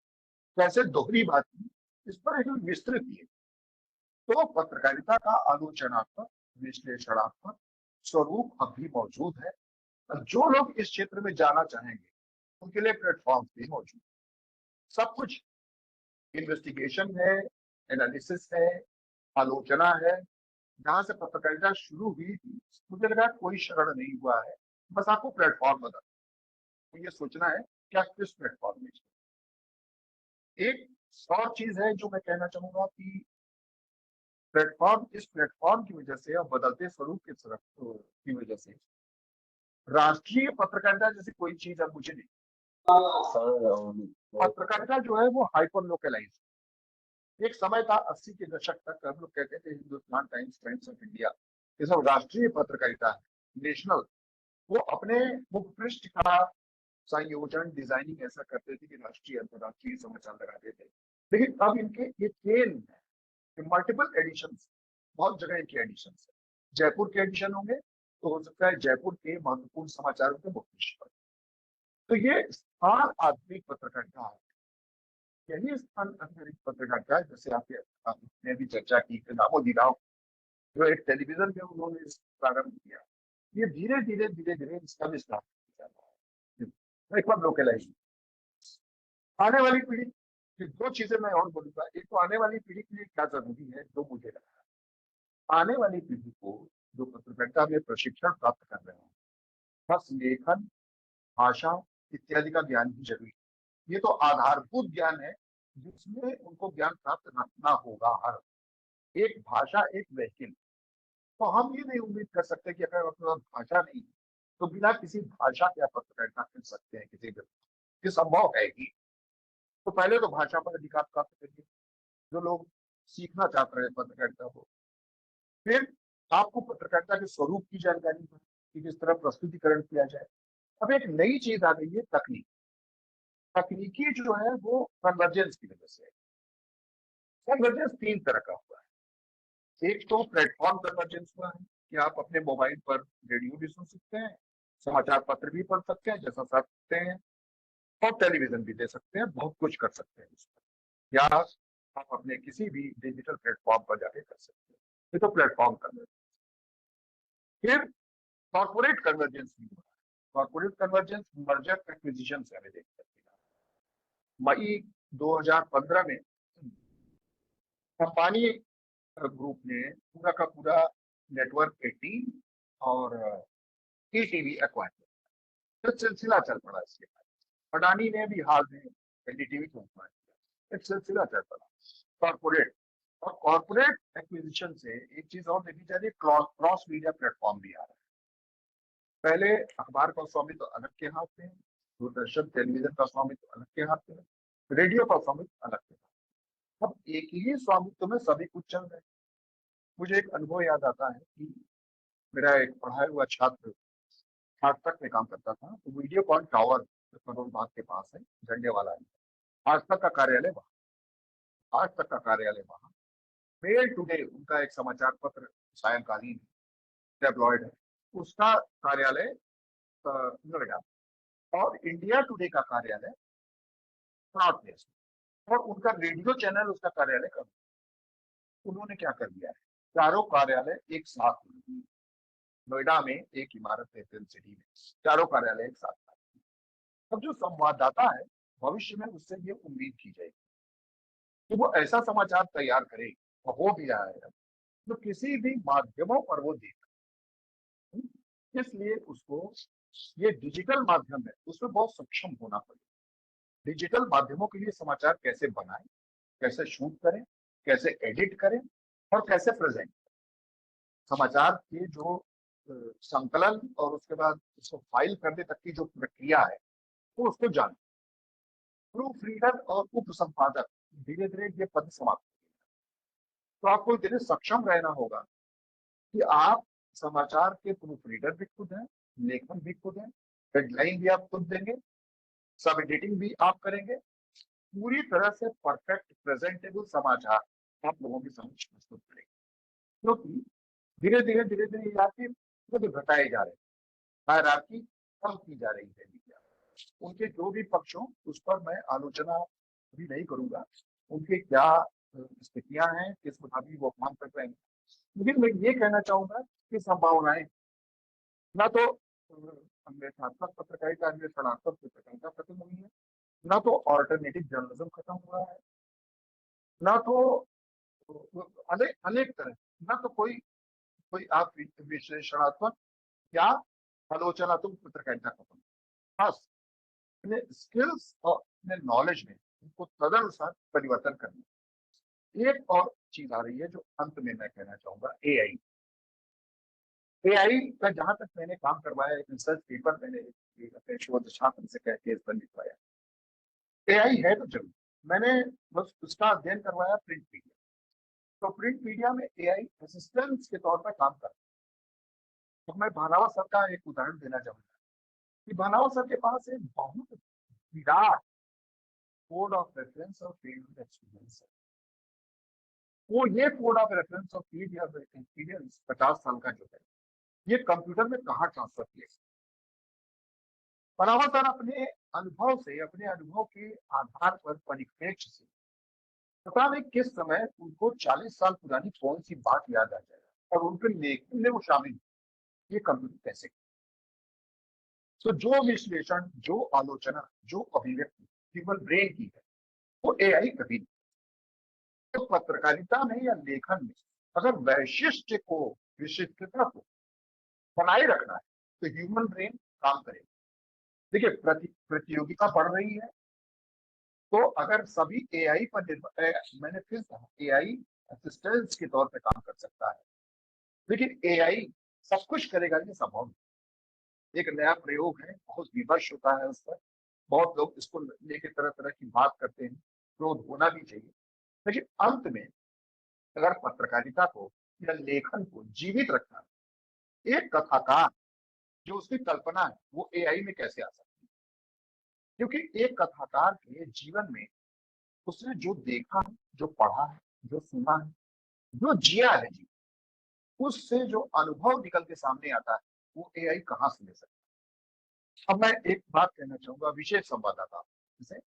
कैसे दोहरी बात की, इस पर एक विस्तृत दिए। तो पत्रकारिता का आलोचनात्मक विश्लेषणात्मक स्वरूप अब भी मौजूद है। जो लोग इस क्षेत्र में जाना चाहेंगे उनके लिए प्लेटफॉर्म भी मौजूद, सब कुछ इन्वेस्टिगेशन है, एनालिसिस है, आलोचना है। जहां से पत्रकारिता शुरू हुई थी, मुझे लगा कोई शरण नहीं हुआ है, बस आपको प्लेटफॉर्म बदल, तो ये सोचना है क्या किस प्लेटफॉर्म में। एक और चीज है जो मैं कहना चाहूंगा कि प्लेटफॉर्म, इस प्लेटफॉर्म की वजह से और बदलते स्वरूप के तरफ की वजह से राष्ट्रीय पत्रकारिता जैसी कोई चीज अब मुझे नहीं, पत्रकारिता जो है वो हाइपर लोकलाइज। एक समय था 80 के दशक तक, हम लोग कहते थे Hindustan times, times of India, ये सब राष्ट्रीय पत्रकारिता है, नेशनल। वो अपने मुख पृष्ठ का संयोजन, डिजाइनिंग ऐसा करते थे कि राष्ट्रीय अंतर्राष्ट्रीय समाचार लगाते थे। लेकिन अब इनके ये चेन है, मल्टीपल एडिशन, बहुत जगह इनके एडिशन है। जयपुर के एडिशन होंगे तो हो सकता है जयपुर के महत्वपूर्ण समाचारों के मुख पृष्ठ पर। तो ये स्थान आधुनिक पत्रकारिता है, यही स्थान आधुनिक पत्रकारिता है। जैसे आपने भी चर्चा की दामोदी राव, जो एक टेलीविजन में उन्होंने प्रारंभ किया, ये धीरे धीरे धीरे धीरे इसका विस्तार किया जा रहा है। एक बार लोकलाइज, आने वाली पीढ़ी, दो चीजें मैं और बोलूंगा। एक तो आने वाली पीढ़ी के लिए क्या जरूरी है, जो मुझे लगा, आने वाली पीढ़ी को जो पत्रकारिता में प्रशिक्षण प्राप्त कर रहे हैं, बस लेखन, भाषा इत्यादि का ज्ञान भी जरूरी है। ये तो आधारभूत ज्ञान है जिसमें उनको ज्ञान प्राप्त करना होगा। हर एक भाषा एक व्हीकल, तो हम ये नहीं उम्मीद कर सकते कि अगर अपने पास भाषा नहीं तो बिना किसी भाषा के आप पत्रकारिता कर सकते हैं किसी व्यक्ति, ये संभव है ही। तो पहले तो भाषा पर अधिकार प्राप्त करिए, जो लोग सीखना चाहते हैं पत्रकारिता को। फिर आपको पत्रकारिता के स्वरूप की जानकारी हो कि किस तरह प्रस्तुतिकरण किया जाए। अब एक नई चीज आ गई है, तकनीक। तकनीकी जो है वो कन्वर्जेंस की वजह से, कन्वर्जेंस तीन तरह का हुआ है। एक तो प्लेटफॉर्म कन्वर्जेंस हुआ है कि आप अपने मोबाइल पर रेडियो भी सुन सकते हैं, समाचार पत्र भी पढ़ सकते हैं जैसा सकते हैं, और टेलीविजन भी दे सकते हैं, बहुत कुछ कर सकते हैं उस पर, या आप अपने किसी भी डिजिटल प्लेटफॉर्म पर जाके कर सकते हैं। ये तो प्लेटफॉर्म कन्वर्जेंस। फिर कॉर्पोरेट कन्वर्जेंस भी हुआ है। कॉर्पोरेट कन्वर्जेंस मर्जर एक्विजिशन से हमें देखते हैं। मई 2015 में अंबानी ग्रुप ने पूरा का पूरा नेटवर्क 18 और ईटीवी एक्वायर किया। तो सिलसिला चल पड़ा इसके बाद। अडानी ने भी हाल में एनडीटीवी को एक्वायर किया। एक सिलसिला चल पड़ा कॉर्पोरेट, और कॉर्पोरेट एक्विजिशन से एक चीज और देखी जा रही है, क्रॉस मीडिया प्लेटफॉर्म भी आ रहा है। पहले अखबार का स्वामित्व अलग के हाथ में, दूरदर्शन टेलीविजन का स्वामित्व अलग के हाथ में, रेडियो का स्वामित्व अलग के हाथ। अब एक ही स्वामित्व में सभी कुछ चल रहे हैं। मुझे एक अनुभव याद आता है कि मेरा एक पढ़ाया हुआ छात्र आज तक में काम करता था, तो वीडियोकॉन टावर करोल बाग के पास है, झंडे वाला है, आज तक का कार्यालय वहां, आज तक का कार्यालय वहां। मेल टुडे उनका एक समाचार पत्र सायंकालीन टेबलॉइड है, उसका कार्यालय नोएडा, और इंडिया टुडे का कार्यालय नॉर्थ वेस्ट, और उनका रेडियो चैनल, उसका कार्यालय कब। उन्होंने क्या कर दिया है, चारों कार्यालय एक साथ, नोएडा में एक इमारत है, फिल्म सिटी में चारों कार्यालय एक साथ। अब जो संवाददाता है, भविष्य में उससे ये उम्मीद की जाएगी कि वो ऐसा समाचार तैयार करे, और हो भी रहा है, तो किसी भी माध्यमों पर वो देख, इसलिए उसको ये डिजिटल माध्यम है, उसमें बहुत सक्षम होना पड़ेगा। डिजिटल माध्यमों के लिए समाचार कैसे बनाएं, कैसे शूट करें, कैसे एडिट करें, और कैसे प्रेजेंट। समाचार के जो संकलन और उसके बाद उसको फाइल करने तक की जो प्रक्रिया है वो उसको जान। प्रूफ रीडर और उप संपादक धीरे धीरे ये पद समाप्त हो गए। तो आपको इतने सक्षम रहना होगा कि आप समाचार के प्रूफ रीडर भी खुद हैं, लेखन भी खुद हैं, हेडलाइन भी आप खुद देंगे, सब एडिटिंग भी आप करेंगे, पूरी तरह से परफेक्ट प्रेजेंटेबल समाचार आप लोगों के समक्ष प्रस्तुत करेंगे। क्योंकि धीरे धीरे आपकी खुद घटाए जा रहे हैं, हायरार्की कम की जा रही है मीडिया। उनके जो भी पक्ष हों उस पर मैं आलोचना भी नहीं करूंगा, उनके क्या स्थितियां हैं, किस मुताबिक वो काम कर रहे हैं, लेकिन मैं ये कहना चाहूंगा कि संभावनाएं ना तो अन्वेषणात्मक पत्रकारिता, अन्वेषणात्मक पत्रकारिता खत्म हुई है, ना तो ऑल्टरनेटिव जर्नलिज्म खत्म हुआ है, ना तो अनेक तरह, ना तो कोई आप विश्लेषणात्मक या आलोचनात्मक पत्रकारिता खत्म। बस अपने स्किल्स और अपने नॉलेज में उनको तदनुसार परिवर्तन करना। एक और चीज आ रही है जो अंत में मैं कहना चाहूंगा, एआई का जहां तक मैंने काम करवाया, एक रिसर्च पेपर मैंने अपने शोध छात्र से कह के इस पर लिखवाया। एआई है तो जरूर, मैंने बस उसका अध्ययन करवाया प्रिंट मीडिया। तो प्रिंट मीडिया में एआई असिस्टेंट के तौर पर काम करता है। तो मैं भानावा सर का एक उदाहरण देना चाहूंगा कि भानावा सर के पास एक बहुत विराट कोड ऑफ रेफरेंस और फील्ड एक्सपीरियंस है। वो ये कोड ऑफ रेफरेंस और फील्ड या एक्सपीरियंस 50 साल का जो है, ये कंप्यूटर में कहाँ ट्रांसफर किया। भानावा सर अपने अनुभव के आधार पर परिप्रेक्ष्य से पता नहीं किस समय उनको 40 साल पुरानी कौन सी बात याद आ जाएगा और उनके लेखन में वो शामिल, ये कंप्यूटर कैसे। तो जो विश्लेषण, जो आलोचना, जो अभिव्यक्ति ह्यूमन ब्रेन की है वो एआई कभी नहीं। तो पत्रकारिता में या लेखन में अगर वैशिष्ट्य को, विशिष्टता को बनाए रखना है तो ह्यूमन ब्रेन काम करेगा। देखिए प्रतियोगिता बढ़ रही है, तो अगर सभी एआई पर निर्भर, मैंने फिर कहा एआई असिस्टेंट के तौर पर काम कर सकता है, लेकिन एआई सब कुछ करेगा ये संभव नहीं। एक नया प्रयोग है, बहुत विमर्श होता है उस पर, बहुत लोग इसको लेके तरह तरह की बात करते हैं, क्रोध होना भी चाहिए, लेकिन अंत में अगर पत्रकारिता को या लेखन को जीवित रखना, एक कथाकार जो उसकी कल्पना है वो एआई में कैसे आ सकती है। क्योंकि एक कथाकार के जीवन में उसने जो देखा है, जो पढ़ा है, जो सुना है, जो जिया है जी, उससे जो अनुभव निकल के सामने आता है वो एआई कहाँ से ले सकता है। अब मैं एक बात कहना चाहूंगा, विशेष संवाददाता जैसे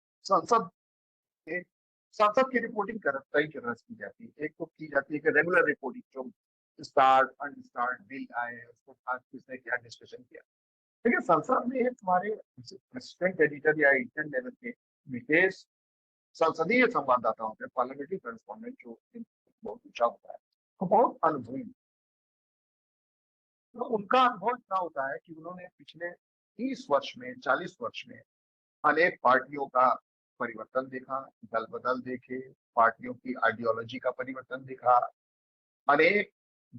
संसद की रिपोर्टिंग कई तरह से की जाती है। एक तो की जाती है कि रेगुलर रिपोर्टिंग, जो स्टार्ट अनस्टार्ट बिल आए, उसको आज किसने क्या डिस्कशन किया। लेकिन संसद में एक हमारे असिस्टेंट एडिटर या एडिटर लेवल के विशेष संसदीय संवाददाता होते हैं, पार्लियामेंट्री करेस्पॉन्डेंट, जो बहुत ऊंचा होता है, तो बहुत अनुभवी। तो उनका अनुभव इतना होता है कि उन्होंने पिछले 30 वर्ष में, 40 वर्ष में अनेक पार्टियों का परिवर्तन देखा, दल बदल देखे, पार्टियों की आइडियोलॉजी का परिवर्तन देखा, अनेक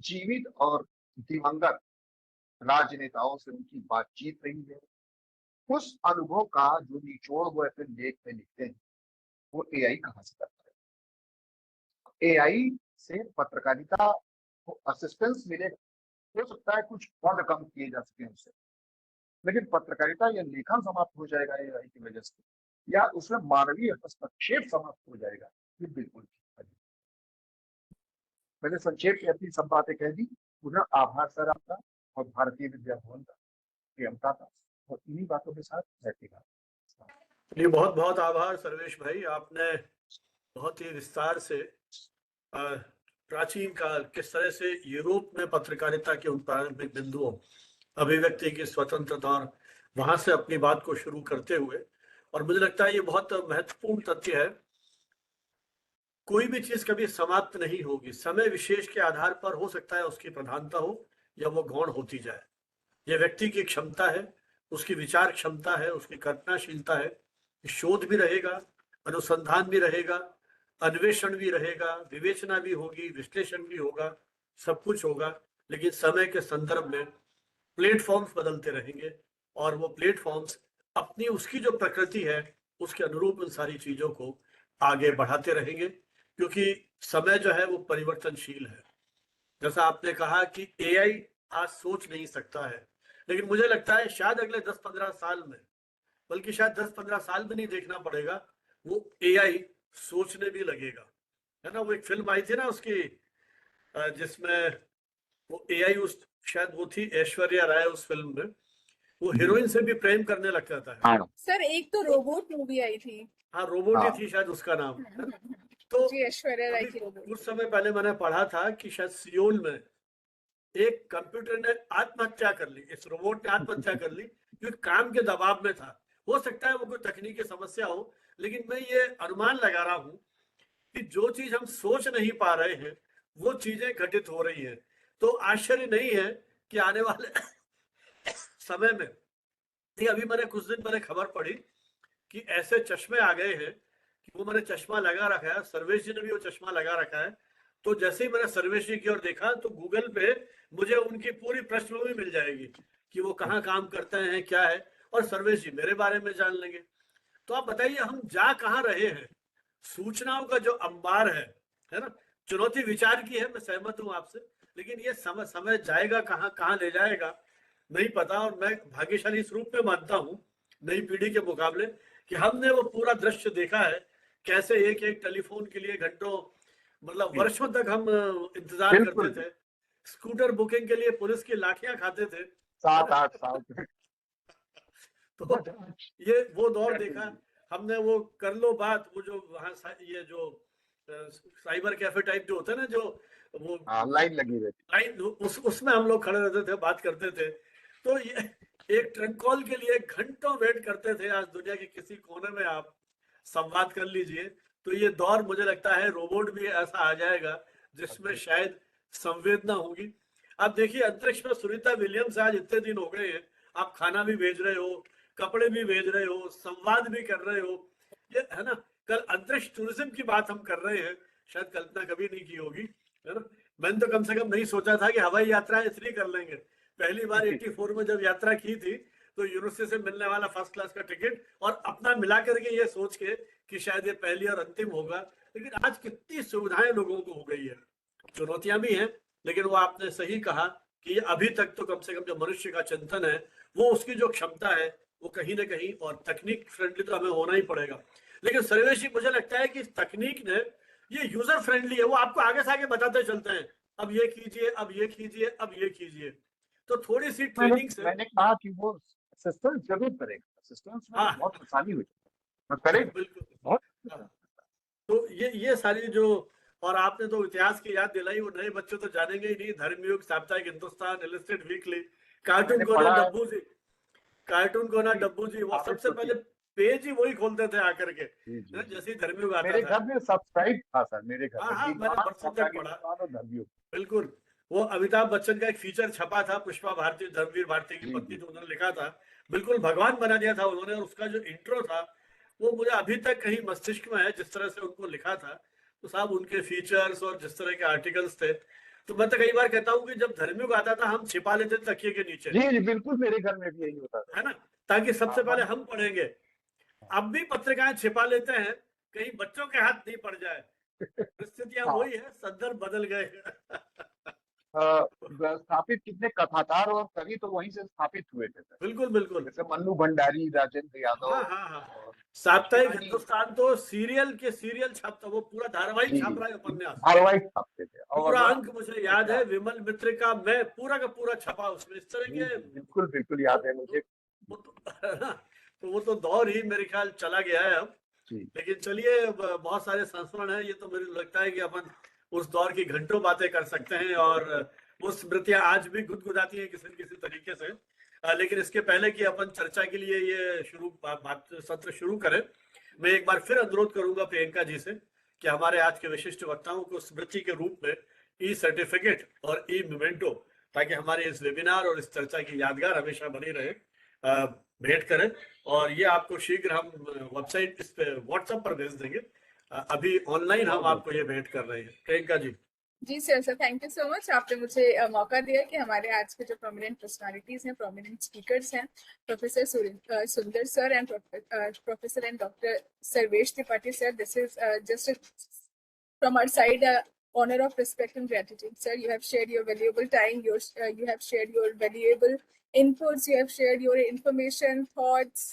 जीवित और दिवंगत राजनेताओं से उनकी बातचीत रही है। उस अनुभव का जो निचोड़ वो अपने लेख में लिखते हैं वो एआई कहाँ से करता है। एआई से पत्रकारिता को असिस्टेंस मिलेगा, हो सकता है कुछ पद कम किए जा सके उससे, लेकिन पत्रकारिता या लेखन समाप्त हो जाएगा एआई की वजह से, या उसमें मानवीय हस्तक्षेप समाप्त हो जाएगा, ये बिल्कुल ठीक है। मैंने संक्षेप में अपनी सब बातें कह दी। पुनः आभार सर आपका और भारतीय विद्या भवन का, प्रियमता का, और इन्हीं बातों के साथ बैठेगा। जी बहुत बहुत आभार सर्वेश भाई, आपने बहुत ही विस्तार से प्राचीन काल किस तरह से यूरोप में पत्रकारिता के उन प्रारंभिक बिंदुओं, अभिव्यक्ति की स्वतंत्रता और वहां से अपनी बात को शुरू करते हुए, और मुझे लगता है ये बहुत महत्वपूर्ण तथ्य है, कोई भी चीज कभी समाप्त नहीं होगी, समय विशेष के आधार पर हो सकता है उसकी प्रधानता हो या वो गौण होती जाए। ये व्यक्ति की क्षमता है, उसकी विचार क्षमता है, उसकी कल्पनाशीलता है, शोध भी रहेगा, अनुसंधान भी रहेगा, अन्वेषण भी रहेगा, विवेचना भी होगी, विश्लेषण भी होगा, सब कुछ होगा, लेकिन समय के संदर्भ में प्लेटफॉर्म्स बदलते रहेंगे और वो प्लेटफॉर्म्स अपनी उसकी जो प्रकृति है उसके अनुरूप उन सारी चीजों को आगे बढ़ाते रहेंगे, क्योंकि समय जो है वो परिवर्तनशील है। जैसा आपने कहा कि एआई आज सोच नहीं सकता है, लेकिन मुझे लगता है शायद अगले 10-15 साल में, बल्कि शायद 10-15 साल में नहीं देखना पड़ेगा, वो एआई सोचने भी लगेगा, है ना। वो एक फिल्म आई थी ना उसकी, जिसमें वो एआई, उस शायद वो थी ऐश्वर्या राय उस फिल्म में, वो हीरोइन से भी प्रेम करने लग जाता है। हाँ सर एक तो रोबोट मूवी आई थी। हाँ, रोबोट ही हाँ। थी शायद उसका नाम। तो जी, ऐश्वर्या राय अभी की रोबोट। कुछ समय पहले मैंने पढ़ा था कि शायद सियोल में एक कंप्यूटर ने आत्महत्या कर ली, इस रोबोट ने आत्महत्या कर ली, क्योंकि काम के दबाव में था। हो सकता है वो कोई तकनीकी समस्या हो, लेकिन मैं ये अनुमान लगा रहा हूं कि जो चीज हम सोच नहीं पा रहे हैं वो चीजें घटित हो रही हैं। तो आश्चर्य नहीं है कि आने वाले समय में, ये अभी मैंने कुछ दिन पहले खबर पढ़ी कि ऐसे चश्मे आ गए हैं कि वो मैंने चश्मा लगा रखा है, सर्वेश जी ने भी वो चश्मा लगा रखा है, तो जैसे ही मैंने सर्वेश जी की ओर देखा तो गूगल पे मुझे उनकी पूरी पृष्ठभूमि मिल जाएगी कि वो कहाँ काम करते हैं, क्या है, और सर्वेश जी मेरे बारे में जान लेंगे। तो आप बताइए हम जा कहाँ रहे हैं। सूचनाओं का जो अंबार है ना। चुनौती विचार की है, मैं सहमत हूं आपसे, लेकिन ये समय समय जाएगा कहाँ, कहाँ ले जाएगा नहीं पता। और मैं भाग्यशाली इस रूप में मानता हूँ नई पीढ़ी के मुकाबले कि हमने वो पूरा दृश्य देखा है, कैसे एक एक टेलीफोन के लिए घंटों, मतलब वर्षों तक हम इंतजार बिल्कुल। करते थे। स्कूटर बुकिंग के लिए पुलिस की लाठियां खाते थे। 7-8 साल तक। तो ये वो दौर देखा हमने। वो कर लो बात, वो जो वहाँ ये जो साइबर कैफे टाइप जो होता है ना, जो वो हाँ, लाइन लगी रहती। लाइन, उसमें हम लोग खड़े रहते थे, बात करते थे। तो ये एक ट्रंक कॉल के लिए घंटों वेट करते थे। आज दुनिया के किसी कोने में आप संवाद कर लीजिए। तो ये दौर मुझे लगता है रोबोट भी ऐसा आ जाएगा जिसमें शायद संवेदना होगी। आप देखिए अंतरिक्ष में सुनीता विलियम्स आज इतने दिन हो गए हैं, आप खाना भी भेज रहे हो, कपड़े भी भेज रहे हो, संवाद भी कर रहे हो, ये है ना। कल अंतरिक्ष टूरिज्म की बात हम कर रहे हैं, शायद कल्पना कभी नहीं की होगी, है ना। मैंने तो कम से कम नहीं सोचा था कि हवाई यात्रा इतनी कर लेंगे। पहली बार 84 में जब यात्रा की थी तो यूनिवर्सिटी से मिलने वाला फर्स्ट क्लास का टिकट और अपना मिला करके ये सोच के कि शायद ये पहली और अंतिम होगा। लेकिन आज कितनी सुविधाएं लोगों को हो गई है। चुनौतियां भी हैं, लेकिन वो आपने सही कहा कि अभी तक तो कम से कम जो मनुष्य का चिंतन है, वो उसकी जो क्षमता है वो कहीं ना कहीं, और तकनीक फ्रेंडली तो हमें होना ही पड़ेगा। लेकिन सर्वेश जी मुझे लगता है कि इस तकनीक ने, ये यूजर फ्रेंडली है, वो आपको आगे से आगे बताते चलते हैं, अब ये कीजिए, अब ये कीजिए, अब ये कीजिए। तो थोड़ी सी ट्रेनिंग से मैंने कहा कि वो असिस्टेंस जरूर करेगा, असिस्टेंस में हाँ बहुत आसानी हो जाएगी, करेगा बिल्कुल। बहुत। हाँ, तो ये सारी जो, और आपने तो इतिहास की याद दिलाई, वो नए बच्चे तो जानेंगे ही नहीं। धर्मयुग, साप्ताहिक हिंदुस्तान, इलस्ट्रेट वीकली, कार्टून मैंने कोना पढ़ा है। डब्बू जी, कार्टून कोना डब्बू जी, वो आमिर सबसे खुशी। पहले पेज ही वही खोलते थे आकर के, जी, जी, जी। जैसे ही धर्मयुग आता मेरे था। घर में सब्सक्राइब था सर, मेरे घर हाँ में हाँ, मैंने दीवान, बरसों तक साप्ताहिक पढ़ा। हिंदुस्तान और धर्मयुग। बिल्कुल। वो अमिताभ बच्चन का एक फीचर छपा था, पुष्पा भारती, धर्मवीर भारती की जी, पत्नी, जी। तो उन्होंने लिखा था, बिल्कुल भगवान बना दिया था उन्होंने। और उसका जो इंट्रो था वो मुझे अभी तक कहीं मस्तिष्क में है, जिस तरह से उनको लिखा था। तो साहब उनके फीचर्स और जिस तरह के आर्टिकल्स थे, तो मैं तो कई बार कहता हूँ कि जब धर्मयुग आता था हम छिपा लेते थे तकिए के नीचे, जी, जी, बिल्कुल मेरे घर में भी यही होता था। है ना, ताकि सबसे हाँ, पहले हम पढ़ेंगे। अब भी पत्रिकाएं छिपा लेते हैं, कहीं बच्चों के हाथ नहीं पड़ जाए। स्थितियां हाँ। वही है, संदर्भ बदल गए। स्थापित कितने कथाकार और कवि तो वहीं से स्थापित हुए थे सर। बिल्कुल बिल्कुल। जैसे मन्नू भंडारी, राजेंद्र हाँ यादव हाँ हाँ। और साप्ताहिक शिवानी। हिंदुस्तान तो सीरियल के सीरियल छापता, वो पूरा धारावाहिक जी, छाप रहा है, उपन्यास धारावाहिक छापते थे और पूरा अंक मुझे याद है, विमल मित्र का मैं पूरा का पूरा छपा उसमें, इस तरह जी, के। जी, बिल्कुल बिल्कुल याद है मुझे। वो तो वो तो दौर ही मेरे ख्याल चला गया है अब। जी, लेकिन चलिए, बहुत सारे संस्मरण है, ये तो मुझे लगता है कि अपन उस दौर की घंटों बातें कर सकते हैं, और वो स्मृतियां आज भी गुदगुदाती हैं किसी न किसी तरीके से। लेकिन इसके पहले कि अपन चर्चा के लिए ये बात सत्र शुरू करें, मैं एक बार फिर अनुरोध करूंगा प्रियंका जी से कि हमारे आज के विशिष्ट वक्ताओं को स्मृति के रूप में ई सर्टिफिकेट और ई मोमेंटो, ताकि हमारे इस वेबिनार और इस चर्चा की यादगार हमेशा बनी रहे, भेंट करें। और ये आपको शीघ्र हम वेबसाइट, इस पे व्हाट्सएप पर भेज देंगे। अभी ऑनलाइन हम आपको ये भेंट कर रहे हैं। प्रियंका जी। जी sir thank you so much, आपने मुझे मौका दिया कि हमारे आज के जो प्रोमिनेंट पर्सनालिटीज हैं, प्रोमिनेंट स्पीकर्स हैं, professor Sundar sir and professor and doctor Sarvesh Tripathi sir, this is just from our side honor of respect and gratitude. Sir, you have shared your valuable time, you have shared your valuable inputs, you have shared your information, thoughts.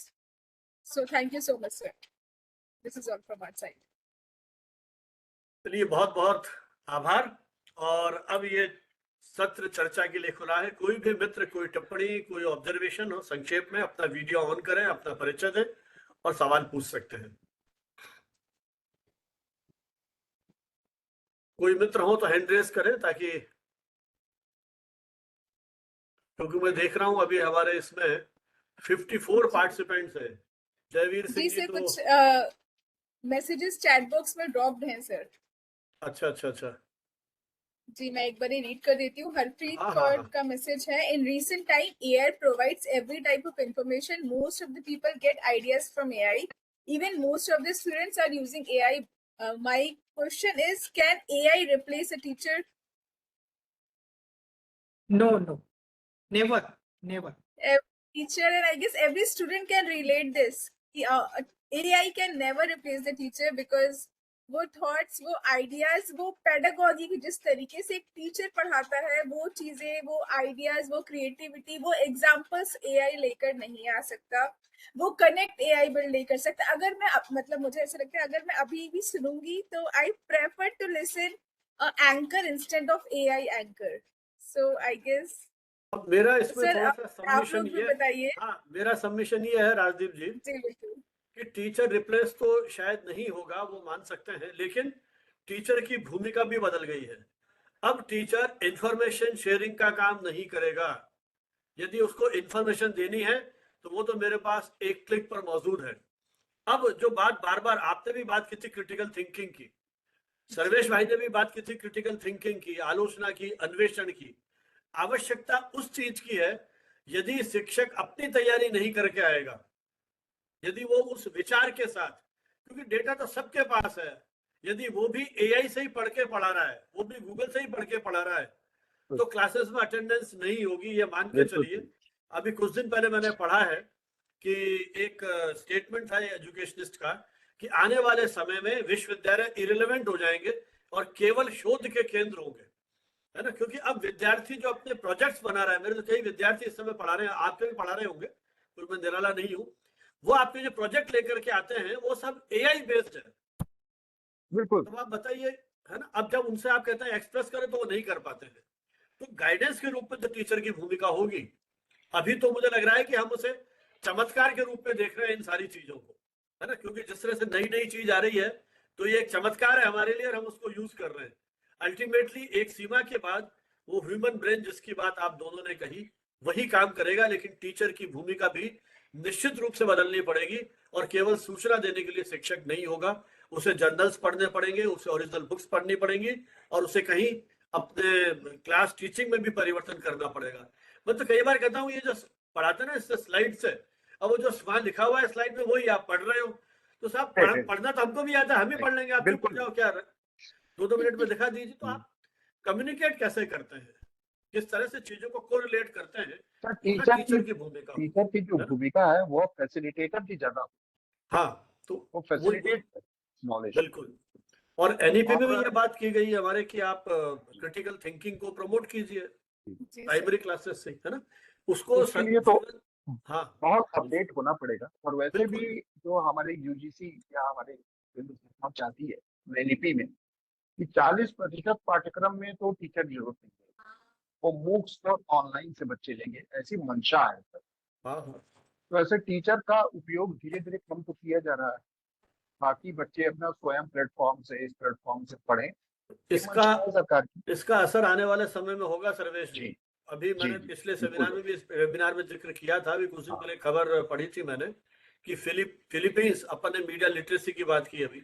So thank you so much, sir. This is all from our side. चलिए, बहुत बहुत आभार। और अब ये सत्र चर्चा के लिए खुला है। कोई भी मित्र कोई टिप्पणी, कोई ऑब्जर्वेशन हो, संक्षेप में अपना वीडियो ऑन करें, अपना परिचय दें और सवाल पूछ सकते हैं। कोई मित्र हो तो हैंड रेस करें, ताकि, क्योंकि मैं देख रहा हूं अभी हमारे इसमें 54 पार्टिसिपेंट्स हैं। जयवीर सिंह जी जी सर, तो कुछ मैसेजेस चैट बॉक्स में ड्रॉप्ड हैं सर। अच्छा अच्छा अच्छा, जी मैं एक बार रीड कर देती हूँ। हरप्रीत हाँ हाँ कौर हाँ। का मैसेज है, in recent time AI provides every type of information, most of the people get ideas from AI, even most of the students are using AI. My question is, can AI replace a teacher? No, no, never, never. Every teacher and I guess every student can relate this. AI can never replace the teacher because वो thoughts, वो ideas, वो pedagogy की जिस तरीके से एक teacher पढ़ाता है, वो चीजें, वो आइडियाज, वो क्रिएटिविटी, वो एग्जांपल्स एआई लेकर नहीं आ सकता, वो कनेक्ट एआई बिल्ड नहीं कर सकता। अगर मैं मतलब मुझे ऐसा लगता है, अगर मैं अभी भी सुनूंगी तो I prefer to listen anchor instead of AI anchor. So I guess अब मेरा इसमें सर थोड़ा सा आप सबमिशन लोग भी ये, बताइए। हाँ मेरा सबमिशन ये है राजदीप जी, जी बिल्कुल। कि टीचर रिप्लेस तो शायद नहीं होगा, वो मान सकते हैं, लेकिन टीचर की भूमिका भी बदल गई है। अब टीचर इंफॉर्मेशन शेयरिंग का काम नहीं करेगा। यदि उसको इंफॉर्मेशन देनी है तो वो तो मेरे पास एक क्लिक पर मौजूद है। अब जो बात बार बार आपने भी बात की थी क्रिटिकल थिंकिंग की, सर्वेश भाई ने भी बात की थी क्रिटिकल थिंकिंग की, आलोचना की, अन्वेषण की, आवश्यकता उस चीज की है यदि शिक्षक अपनी तैयारी नहीं करके आएगा, यदि वो उस विचार के साथ, क्योंकि डेटा तो सबके पास है, यदि वो भी एआई से ही पढ़ के पढ़ा रहा है, वो भी गूगल से ही पढ़ के पढ़ा रहा है, तो क्लासेस में अटेंडेंस नहीं होगी, ये मान के चलिए। अभी कुछ दिन पहले मैंने पढ़ा है कि एक स्टेटमेंट था एजुकेशनिस्ट का, कि आने वाले समय में विश्वविद्यालय इरिलेवेंट हो जाएंगे और केवल शोध के केंद्र होंगे, है ना। क्योंकि अब विद्यार्थी जो अपने प्रोजेक्ट्स बना रहा है, मेरे तो कई विद्यार्थी इस समय पढ़ा रहे हैं, आपके भी पढ़ा रहे होंगे, तो मैं निराला नहीं हूँ, वो आपके जो प्रोजेक्ट लेकर के आते हैं वो सब एआई बेस्ड है। बिल्कुल। तो आप बताइए, है ना। अब जब उनसे आप कहते हैं एक्सप्रेस करें तो वो नहीं कर पाते हैं। तो गाइडेंस के रूप में जो टीचर की भूमिका होगी, अभी तो मुझे लग रहा है कि हम उसे चमत्कार के रूप में देख रहे हैं इन सारी चीजों को, है ना। क्योंकि जिस तरह से नई नई चीज आ रही है तो ये एक चमत्कार है हमारे लिए और हम उसको यूज कर रहे हैं। अल्टीमेटली एक सीमा के बाद वो ह्यूमन ब्रेन जिसकी बात आप दोनों ने कही वही काम करेगा, लेकिन टीचर की भूमिका भी निश्चित रूप से बदलनी पड़ेगी। और केवल सूचना देने के लिए शिक्षक नहीं होगा, उसे जर्नल्स पढ़ने पड़ेंगे, उसे ओरिजिनल बुक्स पढ़नी पड़ेंगी और उसे कहीं अपने क्लास टीचिंग में भी परिवर्तन करना पड़ेगा। मैं तो कई बार कहता हूँ, ये जो पढ़ाते ना इससे स्लाइड से, अब वो जो वहां लिखा हुआ है स्लाइड में वही आप पढ़ रहे हो, तो साहब पढ़ना तो हमको भी आता है, हम ही पढ़ लेंगे, आप चुप हो जाओ, क्या 2-2 मिनट में दिखा दीजिए। तो आप कम्युनिकेट कैसे करते हैं, किस तरह से चीजों को कोरिलेट करते हैं, वहाँ टीचर की भूमिका हो, टीचर की जो है ना? भूमिका है वो फैसिलिटेटर की ज्यादा, हाँ, तो वो वही फैसिलिटेट नॉलेज। बिल्कुल। और एनईपी में भी और ये बात की गई है हमारे कि आप क्रिटिकल थिंकिंग को प्रमोट कीजिए जी सर। प्राइमरी क्लासेस से, है ना। उसको उसके लिए तो हाँ बहुत अपडेट होना पड़ेगा। और वैसे भी बिल्कुल जो हमारे यूजीसी या हमारे केंद्र सरकार चाहती है एनईपी में कि 40% पाठ्यक्रम में तो टीचर की जरूरत नहीं है, वो मूक्स और ऑनलाइन से बच्चे लेंगे, ऐसी मंशा है। हाँ हाँ। तो ऐसे टीचर का उपयोग धीरे धीरे कम तो किया जा रहा है, बाकी बच्चे अपना स्वयं प्लेटफॉर्म से, इस प्लेटफॉर्म से पढ़ें, ये इसका मंशा है सरकार की। इसका असर आने वाले समय में होगा सर्वेश जी। जी अभी जी मैंने जी पिछले बिल्कुल। सेमिनार में भी, इस वेबिनार में जिक्र किया था, अभी कुछ दिन हाँ पहले खबर पढ़ी थी मैंने कि फिलीपींस, अपन ने मीडिया लिटरेसी की बात की अभी,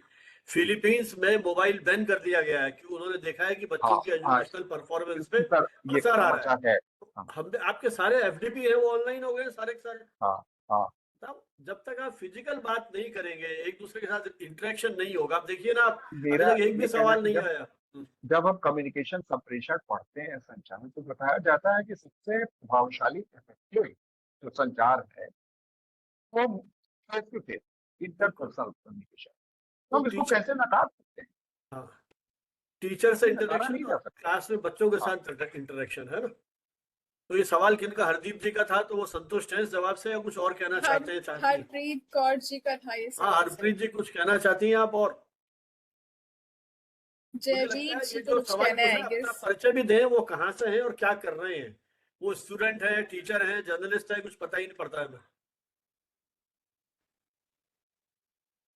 फिलीपींस में मोबाइल बैन कर दिया गया है कि उन्होंने देखा है कि हाँ बच्चों की हाँ, एजुकेशनल परफॉर्मेंस पे इसी पर ये असर आ रहा है। समाचार है। हाँ हम आपके सारे एफडीपी है वो ऑनलाइन हो गए सारे के सारे। हाँ हाँ। तब जब तक आप फिजिकल बात नहीं करेंगे, एक दूसरे के साथ इंटरेक्शन नहीं होगा, आप देखिए ना, आप अभी मेरा तक एक भी ये कहना सवाल कि नहीं जब आया। जब हम कम्युनिकेशन संप्रेषण पढ़ते हैं संचार में, तो बताया जाता है कि सबसे प्रभावशाली इफेक्टिव जो संचार है वो face to face interpersonal communication. तो हम इसको कैसे नकार सकते हैं? हाँ, टीचर से नकारा इंटरेक्शन, नहीं जा सकता। क्लास में बच्चों के साथ इंटरेक्शन है ना। तो ये सवाल किनका, हरदीप जी का था, तो वो संतुष्ट हैं इस जवाब से या कुछ और कहना चाहते हैं? चाहती हैं? हरप्रीत कौर जी का था ये हाँ, सवाल। हरप्रीत जी कुछ कहना चाहती हैं आप? और मुझे लगता है जयवीर जी ये को जो कुछ सवाल कहना है, पूछा, I अपना guess। परिचय भी दें, वो कहाँ से हैं और क्या कर रहे हैं। वो स्टूडेंट है, टीचर है, जर्नलिस्ट है, कुछ पता ही नहीं पड़ता है हमें।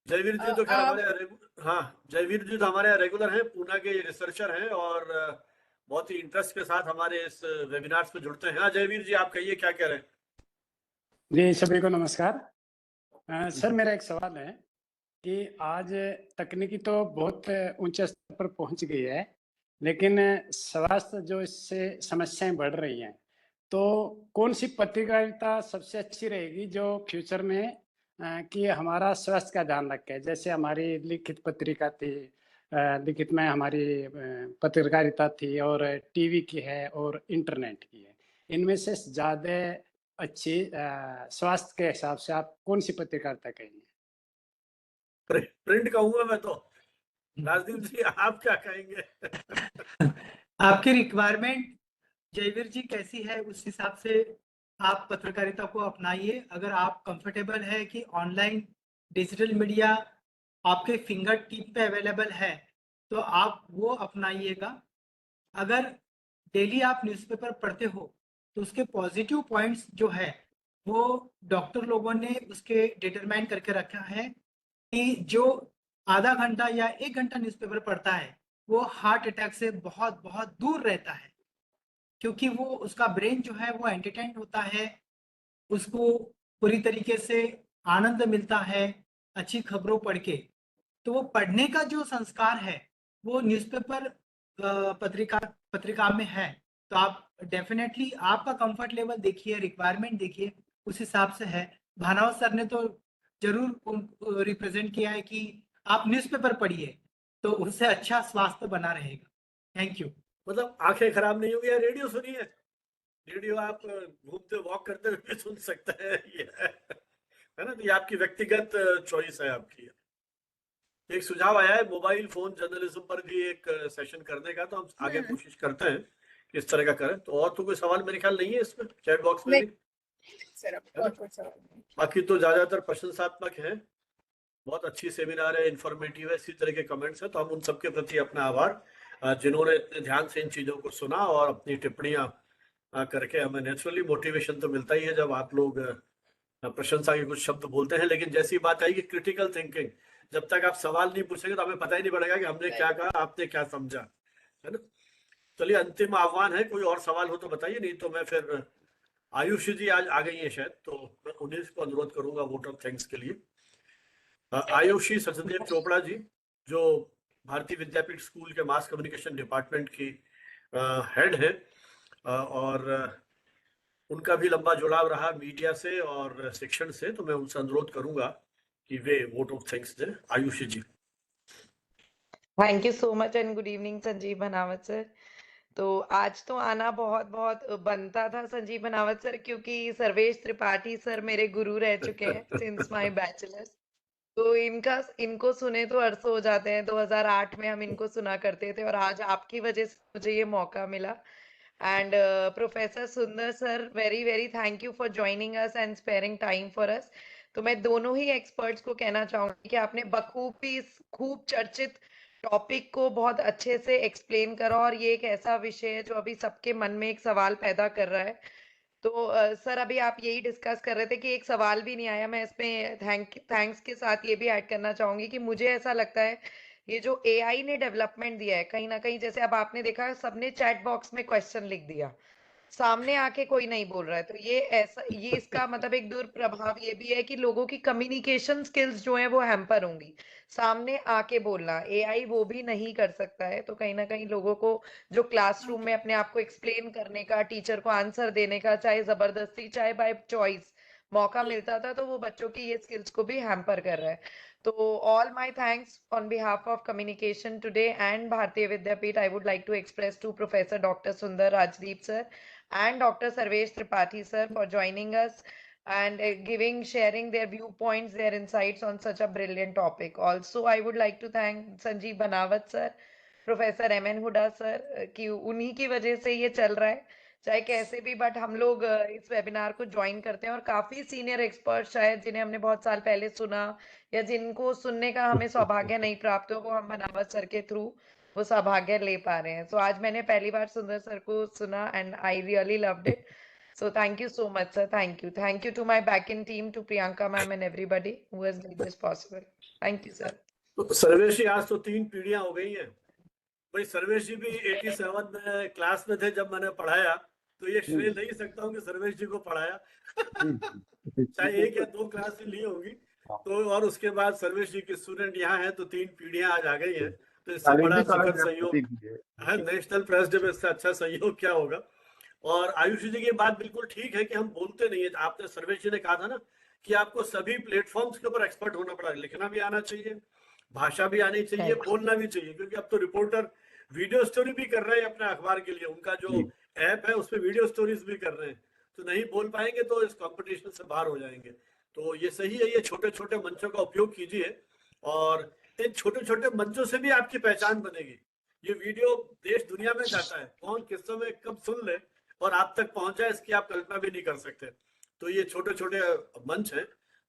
जयवीर जी तो खैर आप हमारे हाँ, जयवीर जी तो हमारे रेगुलर हैं, पूना के रिसर्चर हैं और बहुत ही इंटरेस्ट के साथ हमारे इस वेबिनार्स में जुड़ते हैं। हाँ जयवीर जी, आप कहिए क्या कह रहे हैं। जी सभी को नमस्कार। सर मेरा एक सवाल है कि आज तकनीकी तो बहुत ऊंचे स्तर पर पहुंच गई है, लेकिन स्वास्थ्य जो इससे समस्याएं बढ़ रही हैं, तो कौन सी पत्रकारिता सबसे अच्छी रहेगी जो फ्यूचर में कि हमारा स्वास्थ्य का ध्यान रखे? जैसे हमारी लिखित पत्रिका थी, लिखित में हमारी पत्रकारिता थी, और टीवी की है और इंटरनेट की है। इनमें से ज्यादा अच्छी स्वास्थ्य के हिसाब से आप कौन सी पत्रकारिता कहेंगे? प्रिंट कहूंगा मैं तो। राजदीप जी आप क्या कहेंगे? आपकी रिक्वायरमेंट जयवीर जी कैसी है, उस हिसाब से आप पत्रकारिता को अपनाइए। अगर आप कंफर्टेबल है कि ऑनलाइन डिजिटल मीडिया आपके फिंगर टिप पे अवेलेबल है, तो आप वो अपनाइएगा। अगर डेली आप न्यूज़पेपर पढ़ते हो, तो उसके पॉजिटिव पॉइंट्स जो है वो डॉक्टर लोगों ने उसके डिटरमाइन करके रखा है कि जो आधा घंटा या 1 घंटा न्यूज़पेपर पढ़ता है वो हार्ट अटैक से बहुत बहुत दूर रहता है, क्योंकि वो उसका ब्रेन जो है वो एंटरटेन होता है, उसको पूरी तरीके से आनंद मिलता है अच्छी खबरों पढ़ के। तो वो पढ़ने का जो संस्कार है वो न्यूज़पेपर पत्रिका में है। तो आप डेफिनेटली आपका कंफर्ट लेवल देखिए, रिक्वायरमेंट देखिए, उस हिसाब से है। भानावत सर ने तो जरूर रिप्रेजेंट किया है कि आप न्यूज़पेपर पढ़िए, तो उससे अच्छा स्वास्थ्य बना रहेगा। Thank you. मतलब आंखें खराब नहीं होगी, या रेडियो सुनिए। रेडियो आप घूमते वॉक करते हुए भी सुन सकते हैं, ये है ना। तो ये आपकी व्यक्तिगत चॉइस है आपकी। एक सुझाव आया है मोबाइल फोन जर्नलिज्म पर भी एक सेशन करने का, तो हम आगे कोशिश करते हैं कि इस तरह का करें। तो और तो कोई सवाल मेरे ख्याल नहीं है इसमें चैट बॉक्स में भी, सर है और ना? कुछ सवाल नहीं। बाकी तो ज्यादातर प्रशंसात्मक है, बहुत अच्छी सेमिनार है, इंफॉर्मेटिव है, इसी तरह के कमेंट्स हैं। तो हम उन सबके प्रति अपना आभार, जिन्होंने इतने ध्यान से इन चीजों को सुना और अपनी टिप्पणियां करके। हमें नेचुरली मोटिवेशन तो मिलता ही है जब आप लोग प्रशंसा के कुछ शब्द बोलते हैं, लेकिन जैसी बात आई कि क्रिटिकल थिंकिंग, जब तक आप सवाल नहीं पूछेंगे तो हमें पता ही नहीं पड़ेगा कि हमने क्या कहा, आपने क्या समझा, है ना। चलिए, अंतिम आह्वान है, कोई और सवाल हो तो बताइए, नहीं तो मैं फिर आयुषी जी आज आ गई है शायद, तो मैं उन्हीं को अनुरोध करूंगा वोट ऑफ थैंक्स के लिए। आयुषी सचदेव चोपड़ा जी, जो भारतीय विद्यापीठ स्कूल के मास कम्युनिकेशन डिपार्टमेंट की हेड है, और उनका भी लंबा जुड़ाव रहा मीडिया से और शिक्षण से, तो मैं उनसे अनुरोध करूंगा कि वे वोट ऑफ थैंक्स दें। Ayushi ji. Thank you so much and good evening Sanjeev Banawat sir. तो आज तो आना बहुत बहुत बनता था संजीव बनावत सर, क्योंकि सर्वेश त्रिपाठी सर मेरे गुरु रह चुके हैं सिंस माय बैचलर्स। तो इनको सुने तो अरसों हो जाते हैं। 2008 में हम इनको सुना करते थे और आज आपकी वजह से मुझे ये मौका मिला। And professor Sundar sir, very very thank you for joining us and sparing time for us. तो मैं दोनों ही एक्सपर्ट्स को कहना चाहूंगी कि आपने बखूबी इस खूब चर्चित टॉपिक को बहुत अच्छे से एक्सप्लेन करा, और ये एक ऐसा विषय है जो अभी सबके मन में एक सवाल पैदा कर रहा है। तो सर अभी आप यही डिस्कस कर रहे थे कि एक सवाल भी नहीं आया। मैं इसमें थैंक्स के साथ ये भी ऐड करना चाहूंगी कि मुझे ऐसा लगता है ये जो एआई ने डेवलपमेंट दिया है, कहीं ना कहीं जैसे अब आपने देखा सबने चैट बॉक्स में क्वेश्चन लिख दिया, सामने आके कोई नहीं बोल रहा है, तो ये इसका मतलब एक दुष्प्रभाव ये भी है कि लोगों की कम्युनिकेशन स्किल्स जो है वो हैम्पर होंगी। सामने आके बोलना एआई वो भी नहीं कर सकता है, तो कहीं ना कहीं लोगों को जो क्लासरूम में अपने आप को एक्सप्लेन करने का, टीचर को आंसर देने का, चाहे जबरदस्ती चाहे बाय चॉइस मौका मिलता था, तो वो बच्चों की ये स्किल्स को भी हैम्पर कर रहा है। So all my thanks on behalf of communication today and Bharatiya Vidyapeeth, I would like to express to Professor Dr. Sundar Rajdeep sir and Dr. Sarvesh Tripathi sir for joining us and sharing their viewpoints, their insights on such a brilliant topic. Also, I would like to thank Sanjeev Banawat sir, professor M.N. Hooda sir कि उन्हीं की वजह से ये चल रहा है, चाहे कैसे भी, बट हम लोग इस वेबिनार को ज्वाइन करते हैं और काफी सीनियर एक्सपर्ट शायद जिन्हें हमने बहुत साल पहले सुना या जिनको सुनने का हमें सौभाग्य नहीं प्राप्त हो, वो हम बनावत सर के थ्रू वो सौभाग्य ले पा रहे हैं. सो आज मैंने पहली बार सुंदर सर को सुना and I really loved it. So thank you so much, sir. Thank you. Thank you to my back-end team, to Priyanka ma'am and everybody who has made this possible. Thank you, sir. तो सर्वेश जी, आज तो 3 पीढ़ियां हो गई हैं भाई. सर्वेश जी भी 87 में क्लास में थे जब मैंने पढ़ाया, तो ये श्रेय ले ही सकता हूँ कि सर्वेश जी को पढ़ाया. चाहे 1 या 2 क्लास ली होगी, तो और उसके बाद सर्वेश जी के स्टूडेंट यहाँ हैं, तो 3 पीढ़ियां आज आ गई हैं. तो इससे बड़ा सुखद सहयोग है. नेशनल प्रेस डे में इससे अच्छा सहयोग क्या होगा. और आयुष जी की बात बिल्कुल ठीक है कि हम बोलते नहीं है. आपने सर्वेश जी ने कहा था ना कि आपको सभी प्लेटफॉर्म्स के ऊपर एक्सपर्ट होना पड़ा, लिखना भी आना चाहिए, भाषा भी आनी चाहिए, बोलना भी चाहिए, क्योंकि अब तो रिपोर्टर वीडियो स्टोरी भी कर रहे हैं अपने अखबार के लिए. उनका जो ऐप है उसमें वीडियो स्टोरीज भी कर रहे हैं. तो नहीं बोल पाएंगे तो इस कंपटीशन से बाहर हो जाएंगे. तो ये सही है, ये छोटे छोटे मंचों का उपयोग कीजिए और इन छोटे छोटे मंचों से भी आपकी पहचान बनेगी. ये वीडियो देश दुनिया में जाता है, कौन किस समय कब सुन ले और आप तक पहुंच जाए, इसकी आप कल्पना भी नहीं कर सकते. तो ये छोटे छोटे मंच हैं.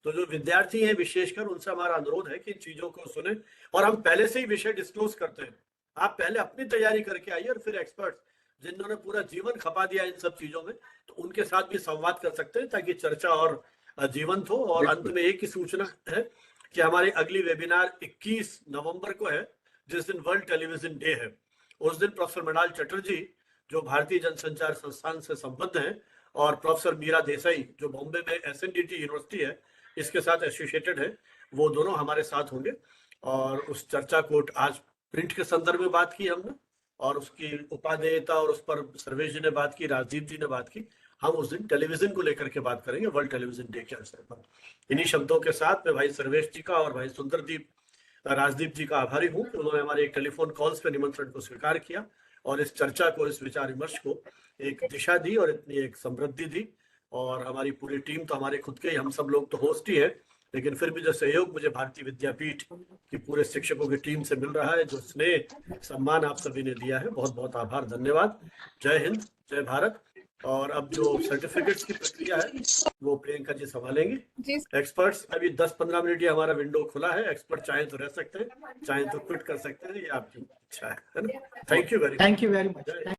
तो जो विद्यार्थी हैं विशेषकर, उनसे हमारा अनुरोध है कि इन चीजों को सुने. और हम पहले से ही विषय डिस्क्लोज करते हैं. आप पहले अपनी तैयारी करके आइए और फिर एक्सपर्ट्स जिन्होंने पूरा जीवन खपा दिया इन सब चीजों में, तो उनके साथ भी संवाद कर सकते हैं ताकि चर्चा और जीवंत हो. और अंत में एक ही सूचना है कि हमारी अगली वेबिनार 21 नवंबर को है, जिस दिन वर्ल्ड टेलीविजन डे है. उस दिन प्रोफेसर मृणाल चटर्जी जो भारतीय जनसंचार संस्थान से संबद्ध हैं और प्रोफेसर मीरा देसाई जो बॉम्बे में SNDT यूनिवर्सिटी है इसके साथ एसोसिएटेड है, वो दोनों हमारे साथ होंगे. और उस चर्चा को आज प्रिंट के संदर्भ में बात की हमने, और उसकी उपादेयता और उस पर सर्वेश जी ने बात की, राजदीप जी ने बात की. हम उस दिन टेलीविजन को लेकर के बात करेंगे वर्ल्ड टेलीविजन डे के अवसर पर. इन्हीं शब्दों के साथ मैं भाई सर्वेश जी का और भाई सुंदरदीप राजदीप जी का आभारी हूँ कि उन्होंने हमारे एक टेलीफोन कॉल्स पे निमंत्रण को स्वीकार किया और इस चर्चा को, इस विचार विमर्श को एक दिशा दी और इतनी एक समृद्धि दी. और हमारी पूरी टीम तो हमारे खुद के ही, हम सब लोग तो होस्ट ही है, लेकिन फिर भी जो सहयोग मुझे भारतीय विद्यापीठ की पूरे शिक्षकों की टीम से मिल रहा है, जो स्नेह सम्मान आप सभी ने दिया है, बहुत बहुत आभार, धन्यवाद. जय हिंद, जय भारत. और अब जो सर्टिफिकेट्स की प्रक्रिया है वो प्रियंका जी संभालेंगे. एक्सपर्ट्स अभी 10-15 मिनट ही हमारा विंडो खुला है. एक्सपर्ट चाहे तो रह सकते हैं, चाहे तो क्विट कर सकते हैं, ये आपकी इच्छा है ना. Thank you very much.